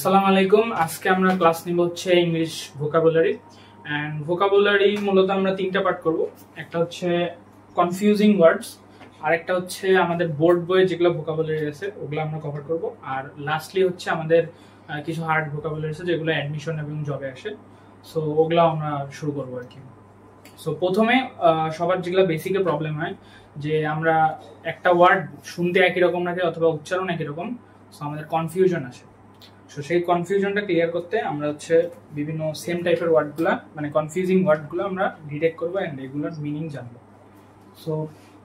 আসসালামু আলাইকুম। আজকে আমরা ক্লাস নিব হচ্ছে ইংলিশ ভোকাবুলারি এন্ড ভোকাবুলারি মূলত আমরা তিনটা পার্ট করব। একটা হচ্ছে কনফিউজিং ওয়ার্ডস, আরেকটা হচ্ছে আমাদের বোর্ড বইয়ে যেগুলো ভোকাবুলারি আছে ওগুলো আমরা কভার করব, আর লাস্টলি হচ্ছে আমাদের কিছু হার্ড ভোকাবুলারি আছে যেগুলো অ্যাডমিশন এবং জবে আসে। সো ওগুলো আমরা শুরু করব আর কি। সো প্রথমে সবার যেগুলো বেসিকে প্রবলেম হয় যে আমরা একটা ওয়ার্ড শুনতে একই রকম লাগে অথবা উচ্চারণ একই রকম, সো আমাদের কনফিউশন আসে। সো সেই কনফিউশনটা ক্লিয়ার করতে আমরা হচ্ছে বিভিন্ন সেম টাইপের ওয়ার্ডগুলো মানে কনফিউজিং ওয়ার্ডগুলো আমরা ডিটেক্ট করবো অ্যান্ড এগুলোর মিনিং জানবো। সো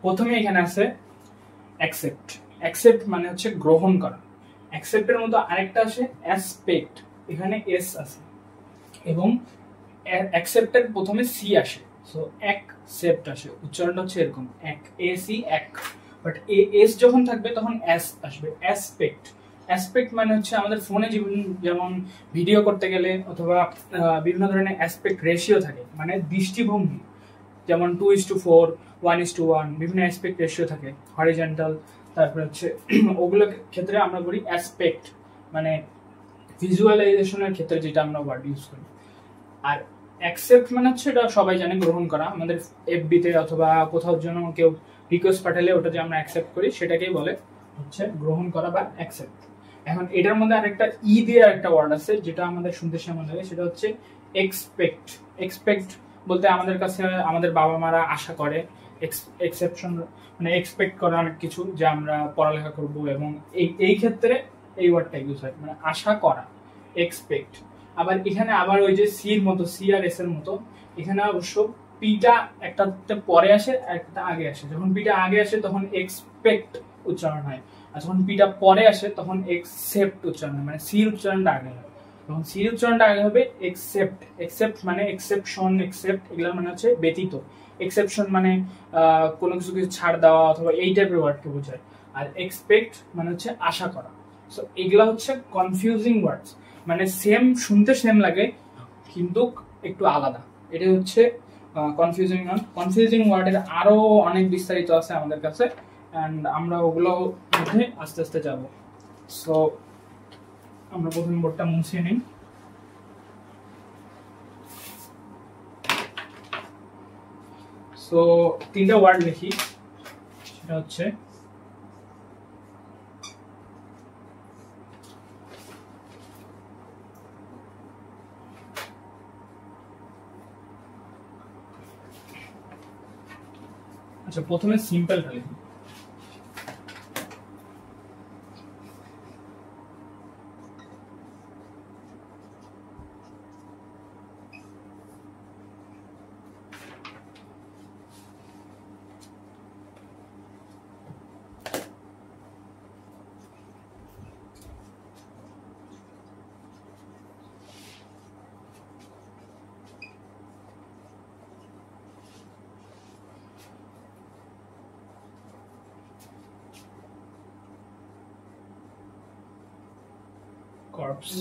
প্রথমে এখানে আছে অ্যাকসেপ্ট। অ্যাকসেপ্ট মানে হচ্ছে গ্রহণ করা। অ্যাকসেপ্টের মতো আরেকটা আসে অ্যাসপেক্ট, এখানে এস আছে, এবং অ্যাকসেপ্টের প্রথমে সি আসে, সো অ্যাকসেপ্ট আসে, উচ্চারণটা হচ্ছে এরকম এক, এ সি এক, বাট এস যখন থাকবে তখন এস আসবে, অ্যাসপেক্ট। অ্যাসপেক্ট মানে হচ্ছে আমাদের ফোনে যেমন ভিডিও করতে গেলে অথবা বিভিন্ন ধরনের অ্যাসপেক্ট রেশিও থাকে, মানে দৃষ্টিভঙ্গি, যেমন 2:4, 1:1, বিভিন্ন অ্যাসপেক্ট রেশিও থাকে, হরিজন্টাল, তারপরে হচ্ছে ওগুলোর ক্ষেত্রে আমরা বলি অ্যাসপেক্ট, মানে ভিজুয়ালাইজেশনের ক্ষেত্রে যেটা আমরা ওয়ার্ড ইউজ করি। আর অ্যাকসেপ্ট মানে হচ্ছে এটা সবাই জানে, গ্রহণ করা। আমাদের এফবিতে অথবা কোথাও জন্য কেউ রিকোয়েস্ট পাঠালে ওটা যে আমরা অ্যাকসেপ্ট করি সেটাকেই বলে হচ্ছে গ্রহণ করা বা অ্যাকসেপ্ট। এখন এটার মধ্যে আরেকটা ই দিয়ে আরেকটা ওয়ার্ড আছে যেটা আমাদের শুনতে কেমন লাগে, সেটা হচ্ছে এক্সপেক্ট। এক্সপেক্ট বলতে আমাদের কাছে আমাদের বাবা মারা আশা করে, এক্সেপশন মানে এক্সপেক্ট করা অনেক কিছু যে আমরা পড়ালেখা করব, এবং এই ক্ষেত্রে এই ওয়ার্ডটা ইউজ হয়, মানে আশা করা, এক্সপেক্ট। আবার এখানে আবার ওই যে সির মতো, সি আর এস এর মতো, এখানে অবশ্য পিটা একটাতে পরে আসে একটা আগে আসে। যখন পিটা আগে আসে তখন এক্সপেক্ট উচ্চারণ হয়, আর যখন পিটা পরে আসে তখন এক্সেপ্ট উচ্চারণ হয়, মানে সির উচ্চারণটা আগে হয়। তখন সির উচ্চারণটা আগে হবে এক্সেপ্ট। এক্সেপ্ট মানে এক্সেপশন, এক্সেপ্ট এগুলো মানে হচ্ছে ব্যতীত। এক্সেপশন মানে কোনো কিছু ছাড় দেওয়া অথবা এই টাইপের ওয়ার্ডকে বোঝায়। আর এক্সপেক্ট মানে হচ্ছে আশা করা। সো এগুলা হচ্ছে কনফিউজিং ওয়ার্ডস, মানে সেম, শুনতে সেম লাগে কিন্তু একটু আলাদা। এটা হচ্ছে কনফিউজিং ওয়ার্ড। কনফিউজিং ওয়ার্ডের আরো অনেক বিস্তারিত আছে আমাদের কাছে, এন্ড আমরা ওগুলো মধ্যে আস্তে আস্তে যাব। সো আমরা প্রথম বোর্ডটা মুছিয়ে নিই। সো তিনটা ওয়ার্ড লিখি, সেটা হচ্ছে আচ্ছা প্রথমে সিম্পলটা লিখি। corpse,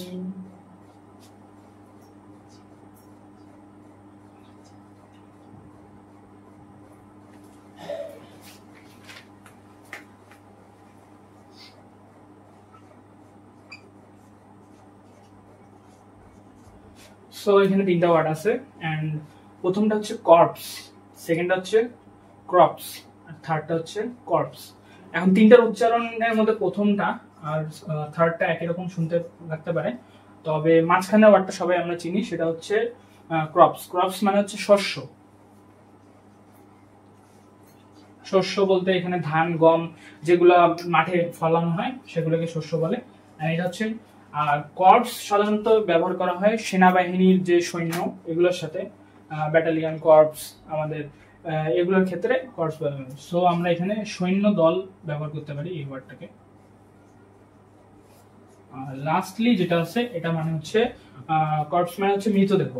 সো এখানে তিনটা ওয়ার্ড আছে, এন্ড প্রথমটা হচ্ছে কর্পস, সেকেন্ডটা হচ্ছে ক্রপস, আর থার্ডটা হচ্ছে কর্পস। এখন তিনটার উচ্চারণের মধ্যে প্রথমটা আর থার্ডটা একই রকম শুনতে লাগতে পারে, তবে মাঝখানে ওয়ার্ডটা সবাই আমরা চিনি, সেটা হচ্ছে ক্রপস। ক্রপস মানে হচ্ছে শস্য। শস্য বলতে এখানে ধান, গম যেগুলো মাঠে ফলানো হয় সেগুলোকে শস্য বলে। আর এটা হচ্ছে, আর কর্পস সাধারণত ব্যবহার করা হয় সেনাবাহিনীর যে সৈন্য এগুলোর সাথে, ব্যাটালিয়ন, কর্পস আমাদের এগুলোর ক্ষেত্রে কর্পস ব্যবহার হয়। সো আমরা এখানে সৈন্য দল ব্যবহার করতে পারি এই ওয়ার্ডটাকে। লাস্টলি যেটা আছে এটা মানে হচ্ছে কর্পস মানে হচ্ছে মৃতদেহ।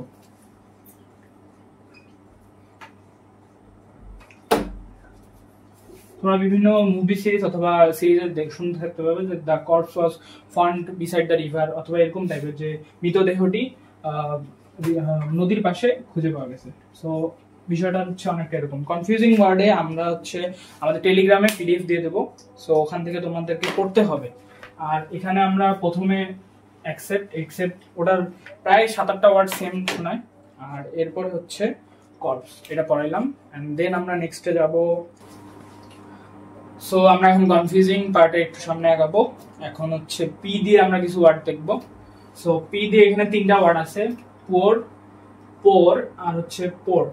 তোমরা বিভিন্ন মুভি সিরিজ অথবা সিরিজের শুনতে থাকতে পারবে যে the corps was found beside the river, অথবা এরকম টাইপের যে মৃতদেহটি নদীর পাশে খুঁজে পাওয়া গেছে। সো বিষয়টা হচ্ছে অনেকটা এরকম। কনফিউজিং ওয়ার্ডে আমরা হচ্ছে আমাদের টেলিগ্রামে পিডিএফ দিয়ে দেবো, সো ওখান থেকে তোমাদেরকে পড়তে হবে। আর এখানে আমরা প্রথমে অ্যাকসেপ্ট, এক্সেপ্ট, ওটার প্রায় 7-8টা ওয়ার্ড সেম শোনায়। আর এরপরে হচ্ছে কর্পস, এটা পড়াইলাম। এন্ড দেন আমরা নেক্সটে যাব। সো আমরা এখন কনফিউজিং পার্টে একটু সামনে আগাবো। এখন হচ্ছে পি দিয়ে আমরা কিছু ওয়ার্ড দেখবো। সো পি দিয়ে এখানে 3টা ওয়ার্ড আছে, পোর, পোর আর হচ্ছে পোর।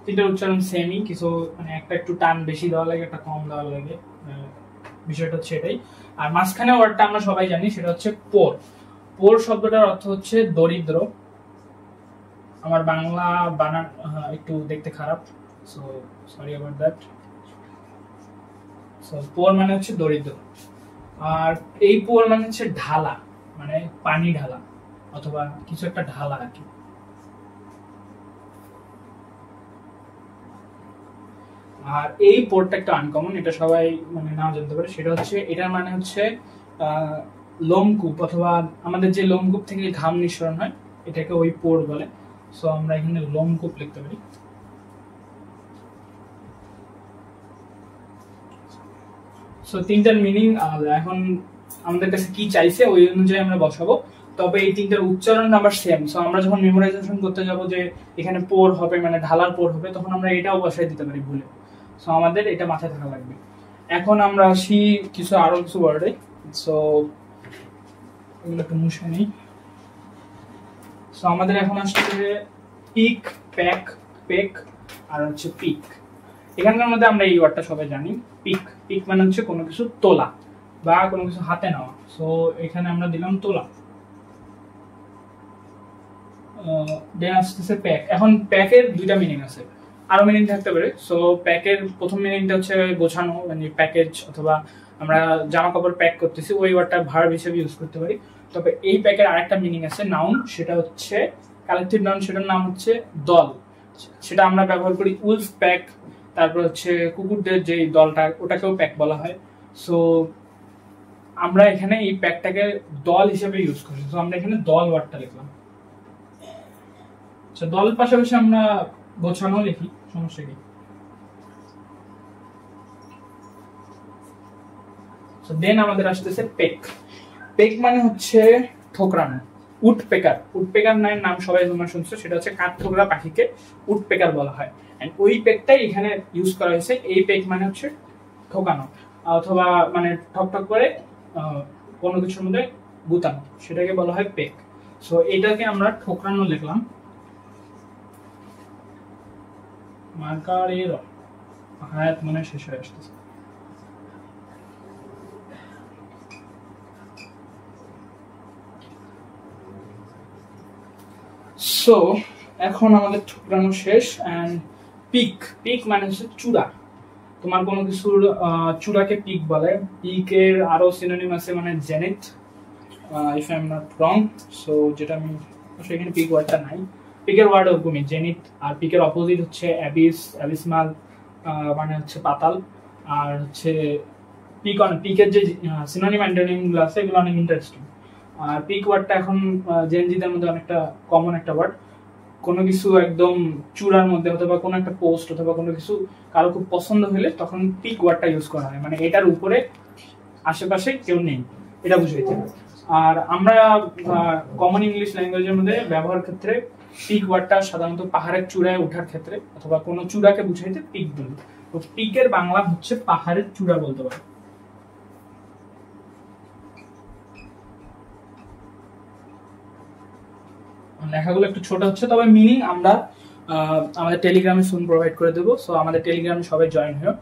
3টার উচ্চারণ সেমই, কিছু মানে একটা একটু টান বেশি দেওয়া লাগে, একটা কম দেওয়া লাগে, বিষয়টা হচ্ছে এটাই। আর মাঝখানে ওয়ার্ডটা আমরা সবাই জানি, সেটা হচ্ছে পোর। পোর শব্দটার অর্থ হচ্ছে দরিদ্র। আমার বাংলা বানান একটু দেখতে খারাপ, so sorry about that. So poor মানে হচ্ছে দরিদ্র। আর এই পোর মানে হচ্ছে ঢালা, মানে পানি ঢালা অথবা কিছু একটা ঢালা আর কি। আর এই পোরটা একটা আনকমন, এটা সবাই মানে নাও জানতে পারে। সেটা হচ্ছে এটার মানে হচ্ছে লোমকূপ, অথবা আমাদের যে লোমকূপ থেকে ঘাম নিঃসরণ হয়, এটাকে ওই পোর বলে। সো আমরা এখানে লোমকূপ লিখতে পারি। সো 3টার মিনিং আলাদা। এখন আমাদের কাছে কি চাইছে ওই অনুযায়ী আমরা বসাবো, তবে এই 3টার উচ্চারণ আবার সেম। সো আমরা যখন মেমোরাইজেশন করতে যাব যে এখানে পোর হবে মানে ঢালার পোর হবে, তখন আমরা এটাও বসাই দিতে পারি ভুলে। সো আমাদের এটা মাথায় থাকা লাগবে। এখন আমরা আসি আরো কিছু ওয়ার্ডে। সো এগুলো একটু মুছে নিই। সো আমাদের এখন আসছে পিক, প্যাক, পেক আর হচ্ছে পিক। এখানকার মধ্যে আমরা এই ওয়ার্ডটা সবাই জানি, পিক। পিক মানে হচ্ছে কোনো কিছু তোলা বা কোনো কিছু হাতে নেওয়া। সো এখানে আমরা দিলাম তোলা। দেন আসতেছে প্যাক। এখন প্যাকের 2টা মিনিং আছে, আরো মিনিং থাকতে পারে। সো প্যাকের প্রথম মিনিংটা হচ্ছে গোছানো, মানে প্যাকেজ, অথবা আমরা জামা কাপড় প্যাক করতেছি, ওই ওয়ার্ডটা ভার্ব হিসেবে ইউজ করতে পারি। তবে এই প্যাকের আরেকটা মিনিং আছে, নাউন, সেটা হচ্ছে কালেকটিভ নাউন, সেটার নাম হচ্ছে দল। সেটা আমরা ব্যবহার করি উলফ প্যাক, তারপর হচ্ছে কুকুরদের যে দলটা, ওটাকেও প্যাক বলা হয়। সো আমরা এখানে এই প্যাকটাকে দল হিসেবে ইউজ করি। সো আমরা এখানে দল ওয়ার্ডটা লিখলাম। আচ্ছা, দল পাশাপাশি আমরা গোছানো লিখি, সমস্যা কি? দেন আমাদের আসতেছে পেক। পেক মানে হচ্ছে ঠোকরানো। উড পেকার, উড পেকার নাম সবাই তোমরা শুনছো, সেটা হচ্ছে কাঠ ঠোকরা পাখিকে উড পেকার বলা হয়। এন্ড ওই পেকটাই এখানে ইউজ করা হয়েছে। এই পেক মানে হচ্ছে ঠোকানো, অথবা মানে ঠক ঠক করে কোনো কিছুর মধ্যে গুতানো, সেটাকে বলা হয় পেক। সো এটাকে আমরা ঠোকরানো লিখলাম। মার্কারের হায়াত মনে শেষ হয়ে আসতেছে। সো এখন আমাদের ঠোকরানো শেষ। এন্ড পিক, পিক মানে হচ্ছে চূড়া। তোমার কোনো কিছুর চূড়াকে পিক বলে। পিকের আরো সিনোনিম আছে, মানে zenith, if I am not wrong. So যেটা আমি সেখানে পিক ওয়ার্ডটা নাই, পিকের ওয়ার্ড ওরকমই জেনিথ। আর পিকের অপোজিট হচ্ছে অ্যাবিস, অ্যাবিসমাল মানে হচ্ছে পাতাল। আর হচ্ছে পিক, পিকের যে সিনোনিম অ্যান্টোনিম গুলো আছে, এগুলো অনেক ইন্টারেস্টিং। আর পিক ওয়ার্ডটা এখন জেনজিদের মধ্যে অনেকটা কমন একটা ওয়ার্ড। কোনো কিছু একদম চূড়ার মধ্যে, অথবা কোনো একটা পোস্ট অথবা কোনো কিছু কারো খুব পছন্দ হলে তখন পিক ওয়ার্ডটা ইউজ করা হয়, মানে এটার উপরে আশেপাশে কেউ নেই, এটা বুঝাইতে। আর আমরা কমন ইংলিশ ল্যাঙ্গুয়েজের মধ্যে ব্যবহার ক্ষেত্রে পিক ওয়ার্ডটা সাধারণত পাহাড়ের চূড়ায় ওঠার ক্ষেত্রে অথবা কোনো চূড়াকে বুঝাইতে পিক বলি। তো পিকের বাংলা হচ্ছে পাহাড়ের চূড়া বলতে পারে। লেখাগুলো একটু ছোট হচ্ছে, তবে মিনিং আমরা আমাদের টেলিগ্রামে সুন প্রোভাইড করে দেবো। সো আমাদের টেলিগ্রামে সবাই জয়েন হয়ে।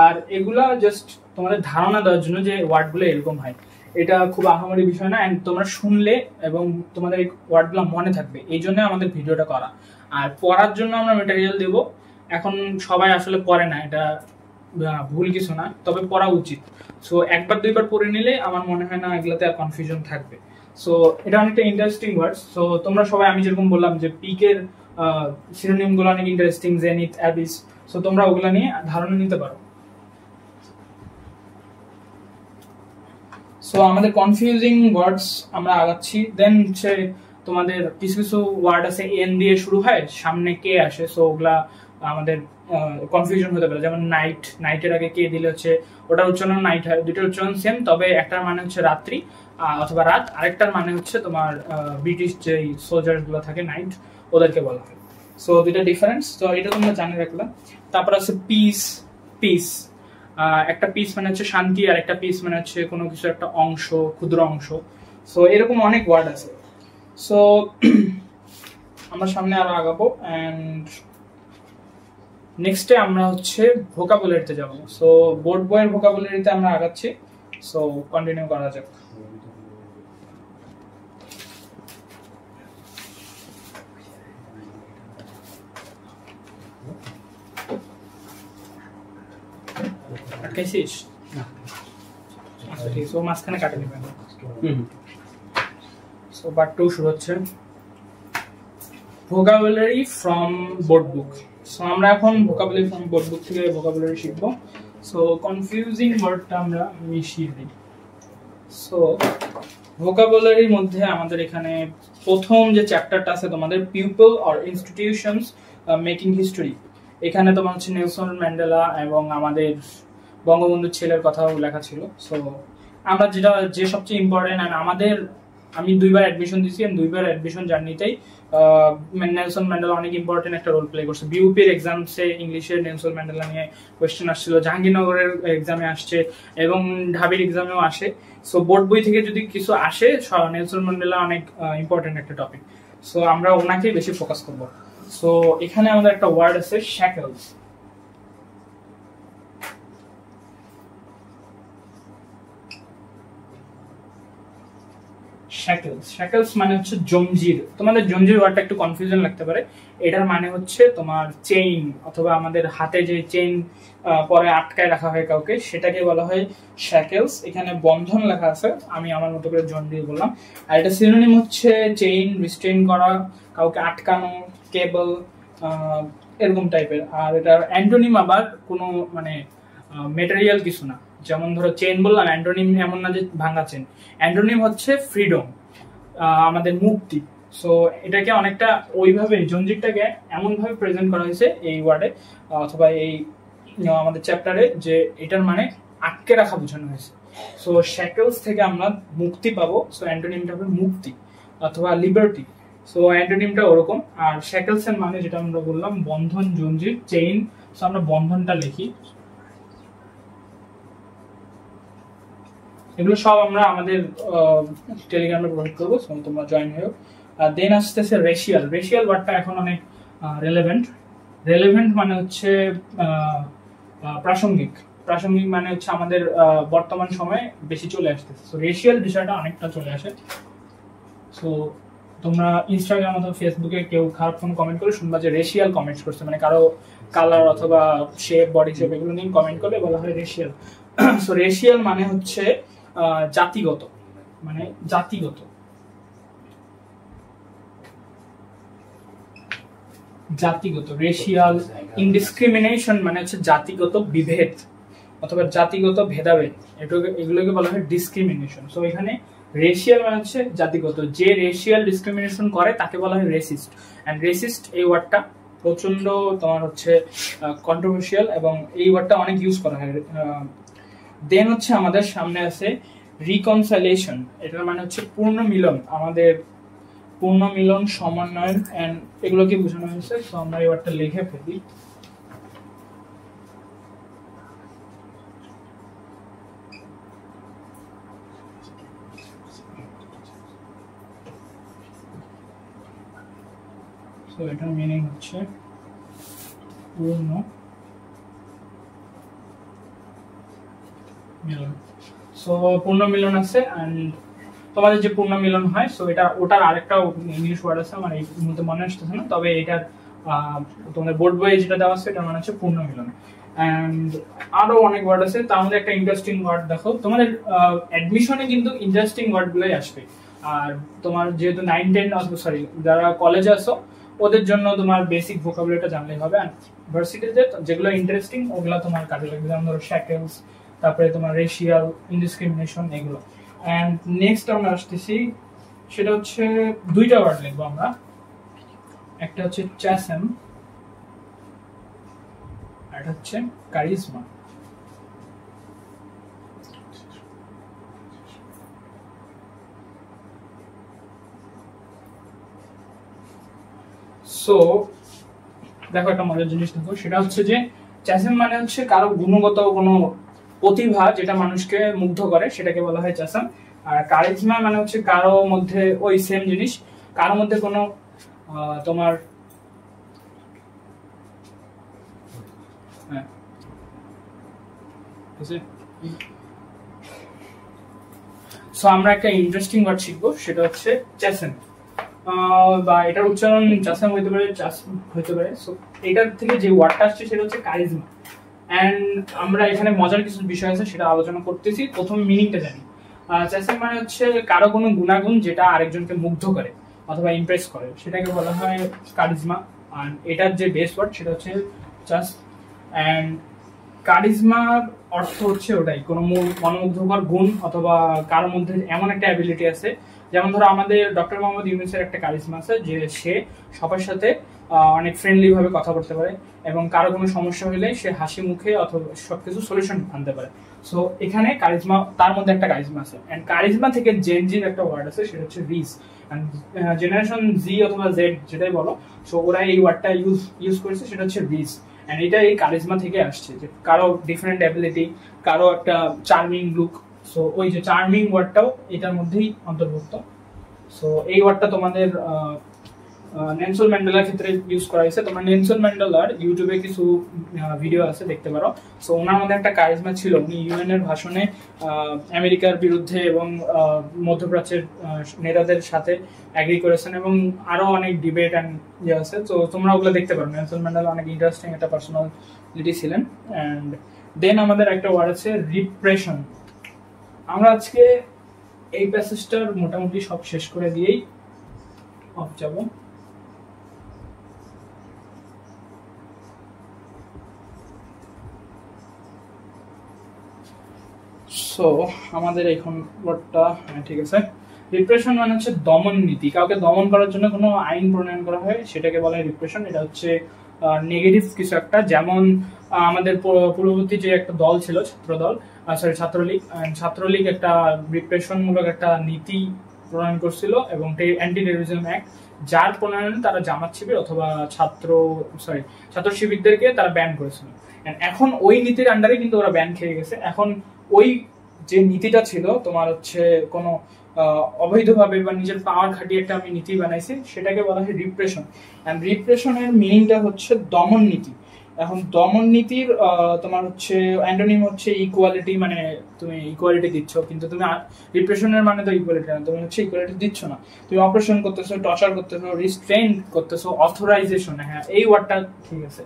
আর এগুলা জাস্ট তোমাদের ধারণা দেওয়ার জন্য যে ওয়ার্ডগুলো এরকম হয়, এটা খুব আহামরি বিষয় না। এন্ড তোমরা শুনলে এবং তোমাদের এই ওয়ার্ডগুলো মনে থাকবে, এই জন্য আমাদের ভিডিওটা করা। আর পড়ার জন্য আমরা ম্যাটেরিয়াল দেব। এখন সবাই আসলে পড়ে না, এটা ভুল কিছু না, তবে পড়া উচিত। সো 1-2বার পড়ে নিলে আমার মনে হয় না এগুলাতে আর কনফিউশন থাকবে। সো এটা অনেকটা ইন্টারেস্টিং ওয়ার্ড। সো তোমরা সবাই, আমি যেরকম বললাম যে পিকের সিনোনিম গুলো অনেক ইন্টারেস্টিং, জেনিথ, অ্যাবিস। সো তোমরা ওগুলা নিয়ে ধারণা নিতে পারো। সো আমাদের কনফিউজিং ওয়ার্ডস আমরা আগাচ্ছি। দেন হচ্ছে তোমাদের কিছু কিছু ওয়ার্ড আছে এন দিয়ে শুরু হয়, সামনে কে আসে, সো ওগুলা আমাদের কনফিউশন হতে পারে। যেমন নাইট, নাইটের আগে কে দিলে হচ্ছে ওটার উচ্চারণ নাইট হয়। দুটোর উচ্চারণ সেম, তবে একটার মানে হচ্ছে রাত্রি অথবা রাত, আরেকটার মানে হচ্ছে তোমার ব্রিটিশ যে সোলজার গুলো থাকে নাইট, ওদেরকে বলা হয়। সো দুইটা ডিফারেন্স, তো এটা তোমরা জানে রাখলাম। তারপর আছে পিস। পিস একটা পিস মানে হচ্ছে শান্তি, আর একটা পিস মানে হচ্ছে কোনো কিছু একটা অংশ, ক্ষুদ্র অংশ। সো এরকম অনেক ওয়ার্ড আছে। সো আমরা সামনে আরো আগাবো, অ্যান্ড নেক্সটে আমরা হচ্ছে ভোকাবুলারিতে যাব। সো বোর্ড বইয়ের ভোকাবুলারিতে আমরা আগাচ্ছি। সো কন্টিনিউ করা যাক। আটকাইছিস? আচ্ছা ঠিক আছে, ও মাঝখানে কাটে নেবেন। সো পার্ট 2 শুরু হচ্ছে। Vocabulary from board book. So আমরা এখন ভোকাবুলারি ফ্রম বোর্ড বুক থেকে ভোকাবুলারি শিখবো। সো কনফিউজিং ওয়ার্ডটা আমরা মিশিয়ে দিই। সো ভোকাবুলারির মধ্যে আমাদের এখানে প্রথম যে চ্যাপ্টারটা আছে তোমাদের, people or institutions making history. এখানে তোমার হচ্ছে নেলসন ম্যান্ডেলা এবং আমাদের বঙ্গবন্ধুর ছেলের কথাও লেখা ছিল। সো আমরা যে সবচেয়ে ইম্পর্টেন্ট, আর আমি 2বার অ্যাডমিশন দিয়েছি, দুইবার অ্যাডমিশন জার্নিতেই নেলসন ম্যান্ডেলা অনেক ইম্পর্টেন্ট একটা রোল প্লে করছে। বিউপির এক্সামসে ইংলিশে নেলসন ম্যান্ডেলা নিয়ে কোয়েশ্চেন আসছিল, জাহাঙ্গীরনগরের এক্সামে আসছে এবং ঢাবির এক্সামেও আসে। সো বোর্ড বই থেকে যদি কিছু আসে, নেলসন ম্যান্ডেলা অনেক ইম্পর্টেন্ট একটা টপিক। সো আমরা ওনাকেই বেশি ফোকাস করবো। সো এখানে আমাদের একটা ওয়ার্ড আছে শ্যাকলস। শ্যাকলস মানে হচ্ছে জঞ্জির। তোমাদের জঞ্জির ওয়ার্ডটা একটু কনফিউশন লাগতে পারে। এটার মানে হচ্ছে তোমার চেইন, অথবা আমাদের হাতে যে চেইন পরে আটকায় রাখা হয় কাউকে, সেটাকে বলা হয় শ্যাকলস। এখানে বন্ধন লেখা আছে, আমি আমার মতো করে জঞ্জির বললাম। আর এটা সিনোনিম হচ্ছে চেইন, রিস্ট্রেইন করা, কাউকে আটকানো, কেবল, এরকম টাইপের। আর এটার অ্যান্টোনিম আবার কোনো মানে মেটেরিয়াল কিছু না। যেমন ধরো চেইন বললাম, অ্যান্টোনিম এমন না যে ভাঙা চেইন। অ্যান্টোনিম হচ্ছে ফ্রিডম, আমাদের মুক্তি। সো এটাকে অনেকটা ওইভাবে জঞ্জিরটাকে এমন ভাবে প্রেজেন্ট করা হয়েছে এই ওয়ার্ডে অথবা এই আমাদের চ্যাপ্টারে, যে এটার মানে আটকে রাখা বোঝানো হয়েছে। সো শ্যাকলস থেকে আমরা মুক্তি পাবো। সো অ্যান্টোনিমটা হবে মুক্তি অথবা লিবার্টি। সো অ্যান্টোনিমটা ওরকম। আর শ্যাকলস এর মানে যেটা আমরা বললাম বন্ধন, জঞ্জির, চেইন। সো আমরা বন্ধনটা লিখি। এগুলো সব আমরা আমাদের টেলিগ্রামে প্রোভাইড করবো, তোমরা জয়েন হও। দেন আসতেছে রেশিয়াল। রেশিয়াল ওয়ার্ডটা এখন অনেক রেলেভেন্ট মানে হচ্ছে প্রাসঙ্গিক। প্রাসঙ্গিক মানে হচ্ছে আমাদের বর্তমান সময়ে বেশি চলে আসতেছে। সো রেশিয়াল বিষয়টা অনেকটা চলে আসে। সো তোমরা ইনস্টাগ্রাম অথবা ফেসবুকে কেউ খারাপ কোনো কমেন্ট করে শুনবা যে রেশিয়াল কমেন্টস করছে, মানে কারো কালার অথবা শেপ, বডি শেপ এগুলো নিয়ে কমেন্ট করলে বলা হয় রেশিয়াল। সো রেশিয়াল মানে হচ্ছে জাতিগত, মানে জাতিগত। জাতিগত রেশিয়াল। ইনডিসক্রিমিনেশন মানে হচ্ছে জাতিগত বিভেদ অথবা জাতিগত ভেদাভেদ, এগুলোকে বলা হয় ডিসক্রিমিনেশন। সো এখানে রেশিয়াল মানে হচ্ছে জাতিগত। যে রেশিয়াল ডিসক্রিমিনেশন করে তাকে বলা হয় রেসিস্ট। অ্যান্ড রেসিস্ট এই ওয়ার্ডটা প্রচন্ড তোমার হচ্ছে কন্ট্রোভার্সিয়াল, এবং এই ওয়ার্ডটা অনেক ইউজ করা হয়। দেন হচ্ছে আমাদের সামনে আছে রিকনসাইলেশন। এটার মানে হচ্ছে পূর্ণ মিলন, আমাদের পূর্ণ মিলন, সমন্বয়ন, এন্ড এগুলোকে বোঝানো হয়েছে। সো আমরা এই ওয়ার্ডটা লিখে ফেলি। সো এটার মিনিং হচ্ছে পূর্ণ মিলন। সো পূর্ণ মিলন আছে, এন্ড তোমাদের যে পূর্ণ মিলন হয়, সো এটা ওটার আরেকটা ইংলিশ ওয়ার্ড আছে, আমার এই মুহূর্তে মনে আসতেছে না, তবে এটার তোমাদের বোর্ড বইয়ে যেটা দেওয়া আছে এটার মানে হচ্ছে পূর্ণ মিলন। এন্ড আরো অনেক ওয়ার্ড আছে, তার মধ্যে একটা ইন্টারেস্টিং ওয়ার্ড দেখো, তোমাদের অ্যাডমিশনে কিন্তু ইন্টারেস্টিং ওয়ার্ড গুলোই আসবে। আর তোমার যেহেতু 9-10 সরি যারা কলেজে আসো, ওদের জন্য তোমার বেসিক ভোকাবুলারিটা জানলেই হবে। আর ভার্সিটিতে যেগুলো ইন্টারেস্টিং ওগুলো তোমার কাজে লাগবে, যেমন ধরো শ্যাকেলস, তারপরে তোমার রেশিয়াল, ইনডিসক্রিমিনেশন, এগুলো। এন্ড নেক্সট আমরা আসতেছি, সেটা হচ্ছে দুইটা ওয়ার্ড লিখবো আমরা। একটা হচ্ছে চ্যাসেম, আর একটা হচ্ছে কারিজমা। সো দেখো একটা মজার জিনিস দেখো, সেটা হচ্ছে যে চ্যাসেম মানে হচ্ছে কারো গুণগত কোনো প্রতিভা যেটা মানুষকে মুগ্ধ করে, সেটাকে বলা হয় চ্যাসেম। আর কারিজমা মানে হচ্ছে কারো মধ্যে ওই সেম জিনিস, কারো মধ্যে কোনো তোমার সো আমরা একটা ইন্টারেস্টিং ওয়ার্ড শিখবো, সেটা হচ্ছে চ্যাসেম, বা এটার উচ্চারণ চ্যাসেম হইতে পারে, চ্যাসেম হইতে পারে। সো এটার থেকে যে ওয়ার্ডটা আসছে সেটা হচ্ছে কারিজমা। অ্যান্ড আমরা এখানে মজার কিছু বিষয় আছে সেটা আলোচনা করতেছি। প্রথম মিনিংটা জানি। চ্যাসেম মানে হচ্ছে কারো কোনো গুণাগুণ যেটা আরেকজনকে মুগ্ধ করে অথবা ইমপ্রেস করে, সেটাকে বলা হয় কারিজমা। আর এটার যে বেস ওয়ার্ড সেটা হচ্ছে চাস। অ্যান্ড কারিজমার অর্থ হচ্ছে ওটাই, কোনো মনোমুগ্ধকর গুণ অথবা কারোর মধ্যে এমন একটা অ্যাবিলিটি আছে। যেমন ধরো আমাদের ডক্টর মোহাম্মদ ইউনূসের একটা কারিজমা আছে যে সে সবার সাথে অনেক ফ্রেন্ডলি ভাবে কথা বলতে পারে এবং কারো কোনো সমস্যা হলে সে হাসি মুখে অথবা সবকিছু সলিউশন আনতে পারে। সো এখানে কারিজমা, তার মধ্যে একটা কারিজমা আছে। অ্যান্ড কারিজমা থেকে জেনজির একটা ওয়ার্ড আছে, সেটা হচ্ছে রিস। অ্যান্ড জেনারেশন জি অথবা জেড যেটাই বলো, সো ওরা এই ওয়ার্ডটা ইউজ করেছে, সেটা হচ্ছে রিস। অ্যান্ড এটা এই কারিজমা থেকে আসছে, যে কারো ডিফারেন্ট অ্যাবিলিটি, কারো একটা চার্মিং লুক। সো ওই যে চার্মিং ওয়ার্ডটাও এটার মধ্যেই অন্তর্ভুক্ত। সো এই ওয়ার্ডটা তোমাদের নেলসন ম্যান্ডেলার ক্ষেত্রে ইউজ করা হয়েছে। তোমরা নেলসন ম্যান্ডেলার ইউটিউবে কিছু ভিডিও আছে, দেখতে পারো। সো ওনার মধ্যে একটা কারিজমা ছিল, উনি ইউএন এর ভাষণে আমেরিকার বিরুদ্ধে এবং মধ্যপ্রাচ্যের নেতাদের সাথে অ্যাগ্রি করেছেন এবং আরো অনেক ডিবেট অ্যান্ড ইয়ে আছে। তো তোমরা ওগুলো দেখতে পারো। নেলসন ম্যান্ডেলা অনেক ইন্টারেস্টিং একটা পার্সোনালিটি ছিলেন। অ্যান্ড দেন আমাদের একটা ওয়ার্ড আছে রিপ্রেশন। আমরা আজকে এই প্যাসেজটার মোটামুটি সব শেষ করে দিয়েই অফ যাব। সো আমাদের এখন ওয়ার্ডটা ঠিক আছে। রিপ্রেশন মানে হচ্ছে দমন নীতি, কাউকে দমন করার জন্য কোনো আইন প্রণয়ন করা হয় সেটাকে বলা হয় রিপ্রেশন। এটা হচ্ছে নেগেটিভ কিছু একটা। যেমন আমাদের পূর্ববর্তী যে একটা দল ছিল, ছাত্রলীগ, ছাত্রলীগ একটা রিপ্রেশন মূলক একটা নীতি প্রণয়ন করছিল এবং অ্যান্টি টেররিজম অ্যাক্ট, যার প্রণয়নে তারা জামাত শিবির অথবা ছাত্র শিবিরদেরকে তারা ব্যান করেছিল। এখন ওই নীতির আন্ডারে কিন্তু ওরা ব্যান খেয়ে গেছে। এখন ওই যে নীতিটা ছিল তোমার হচ্ছে কোনো অবৈধভাবে বা নিজের পাওয়ার খাটিয়ে একটা আমি নীতি বানাইছি, সেটাকে বলা হয় রিপ্রেশন। অ্যান্ড রিপ্রেশনের মিনিংটা হচ্ছে দমন নীতি। এখন দমন নীতির তোমার হচ্ছে অ্যান্টোনিম হচ্ছে ইকুয়ালিটি, মানে তুমি ইকুয়ালিটি দিচ্ছ, কিন্তু তুমি রিপ্রেশনের মানে তো ইকুয়ালিটি না, তুমি হচ্ছে ইকুয়ালিটি দিচ্ছ না, তুমি অপারেশন করতেছো, টর্চার করতেছো, রিস্ট্রেইন করতেছো। অথরাইজেশন, হ্যাঁ এই ওয়ার্ডটা ঠিক আছে।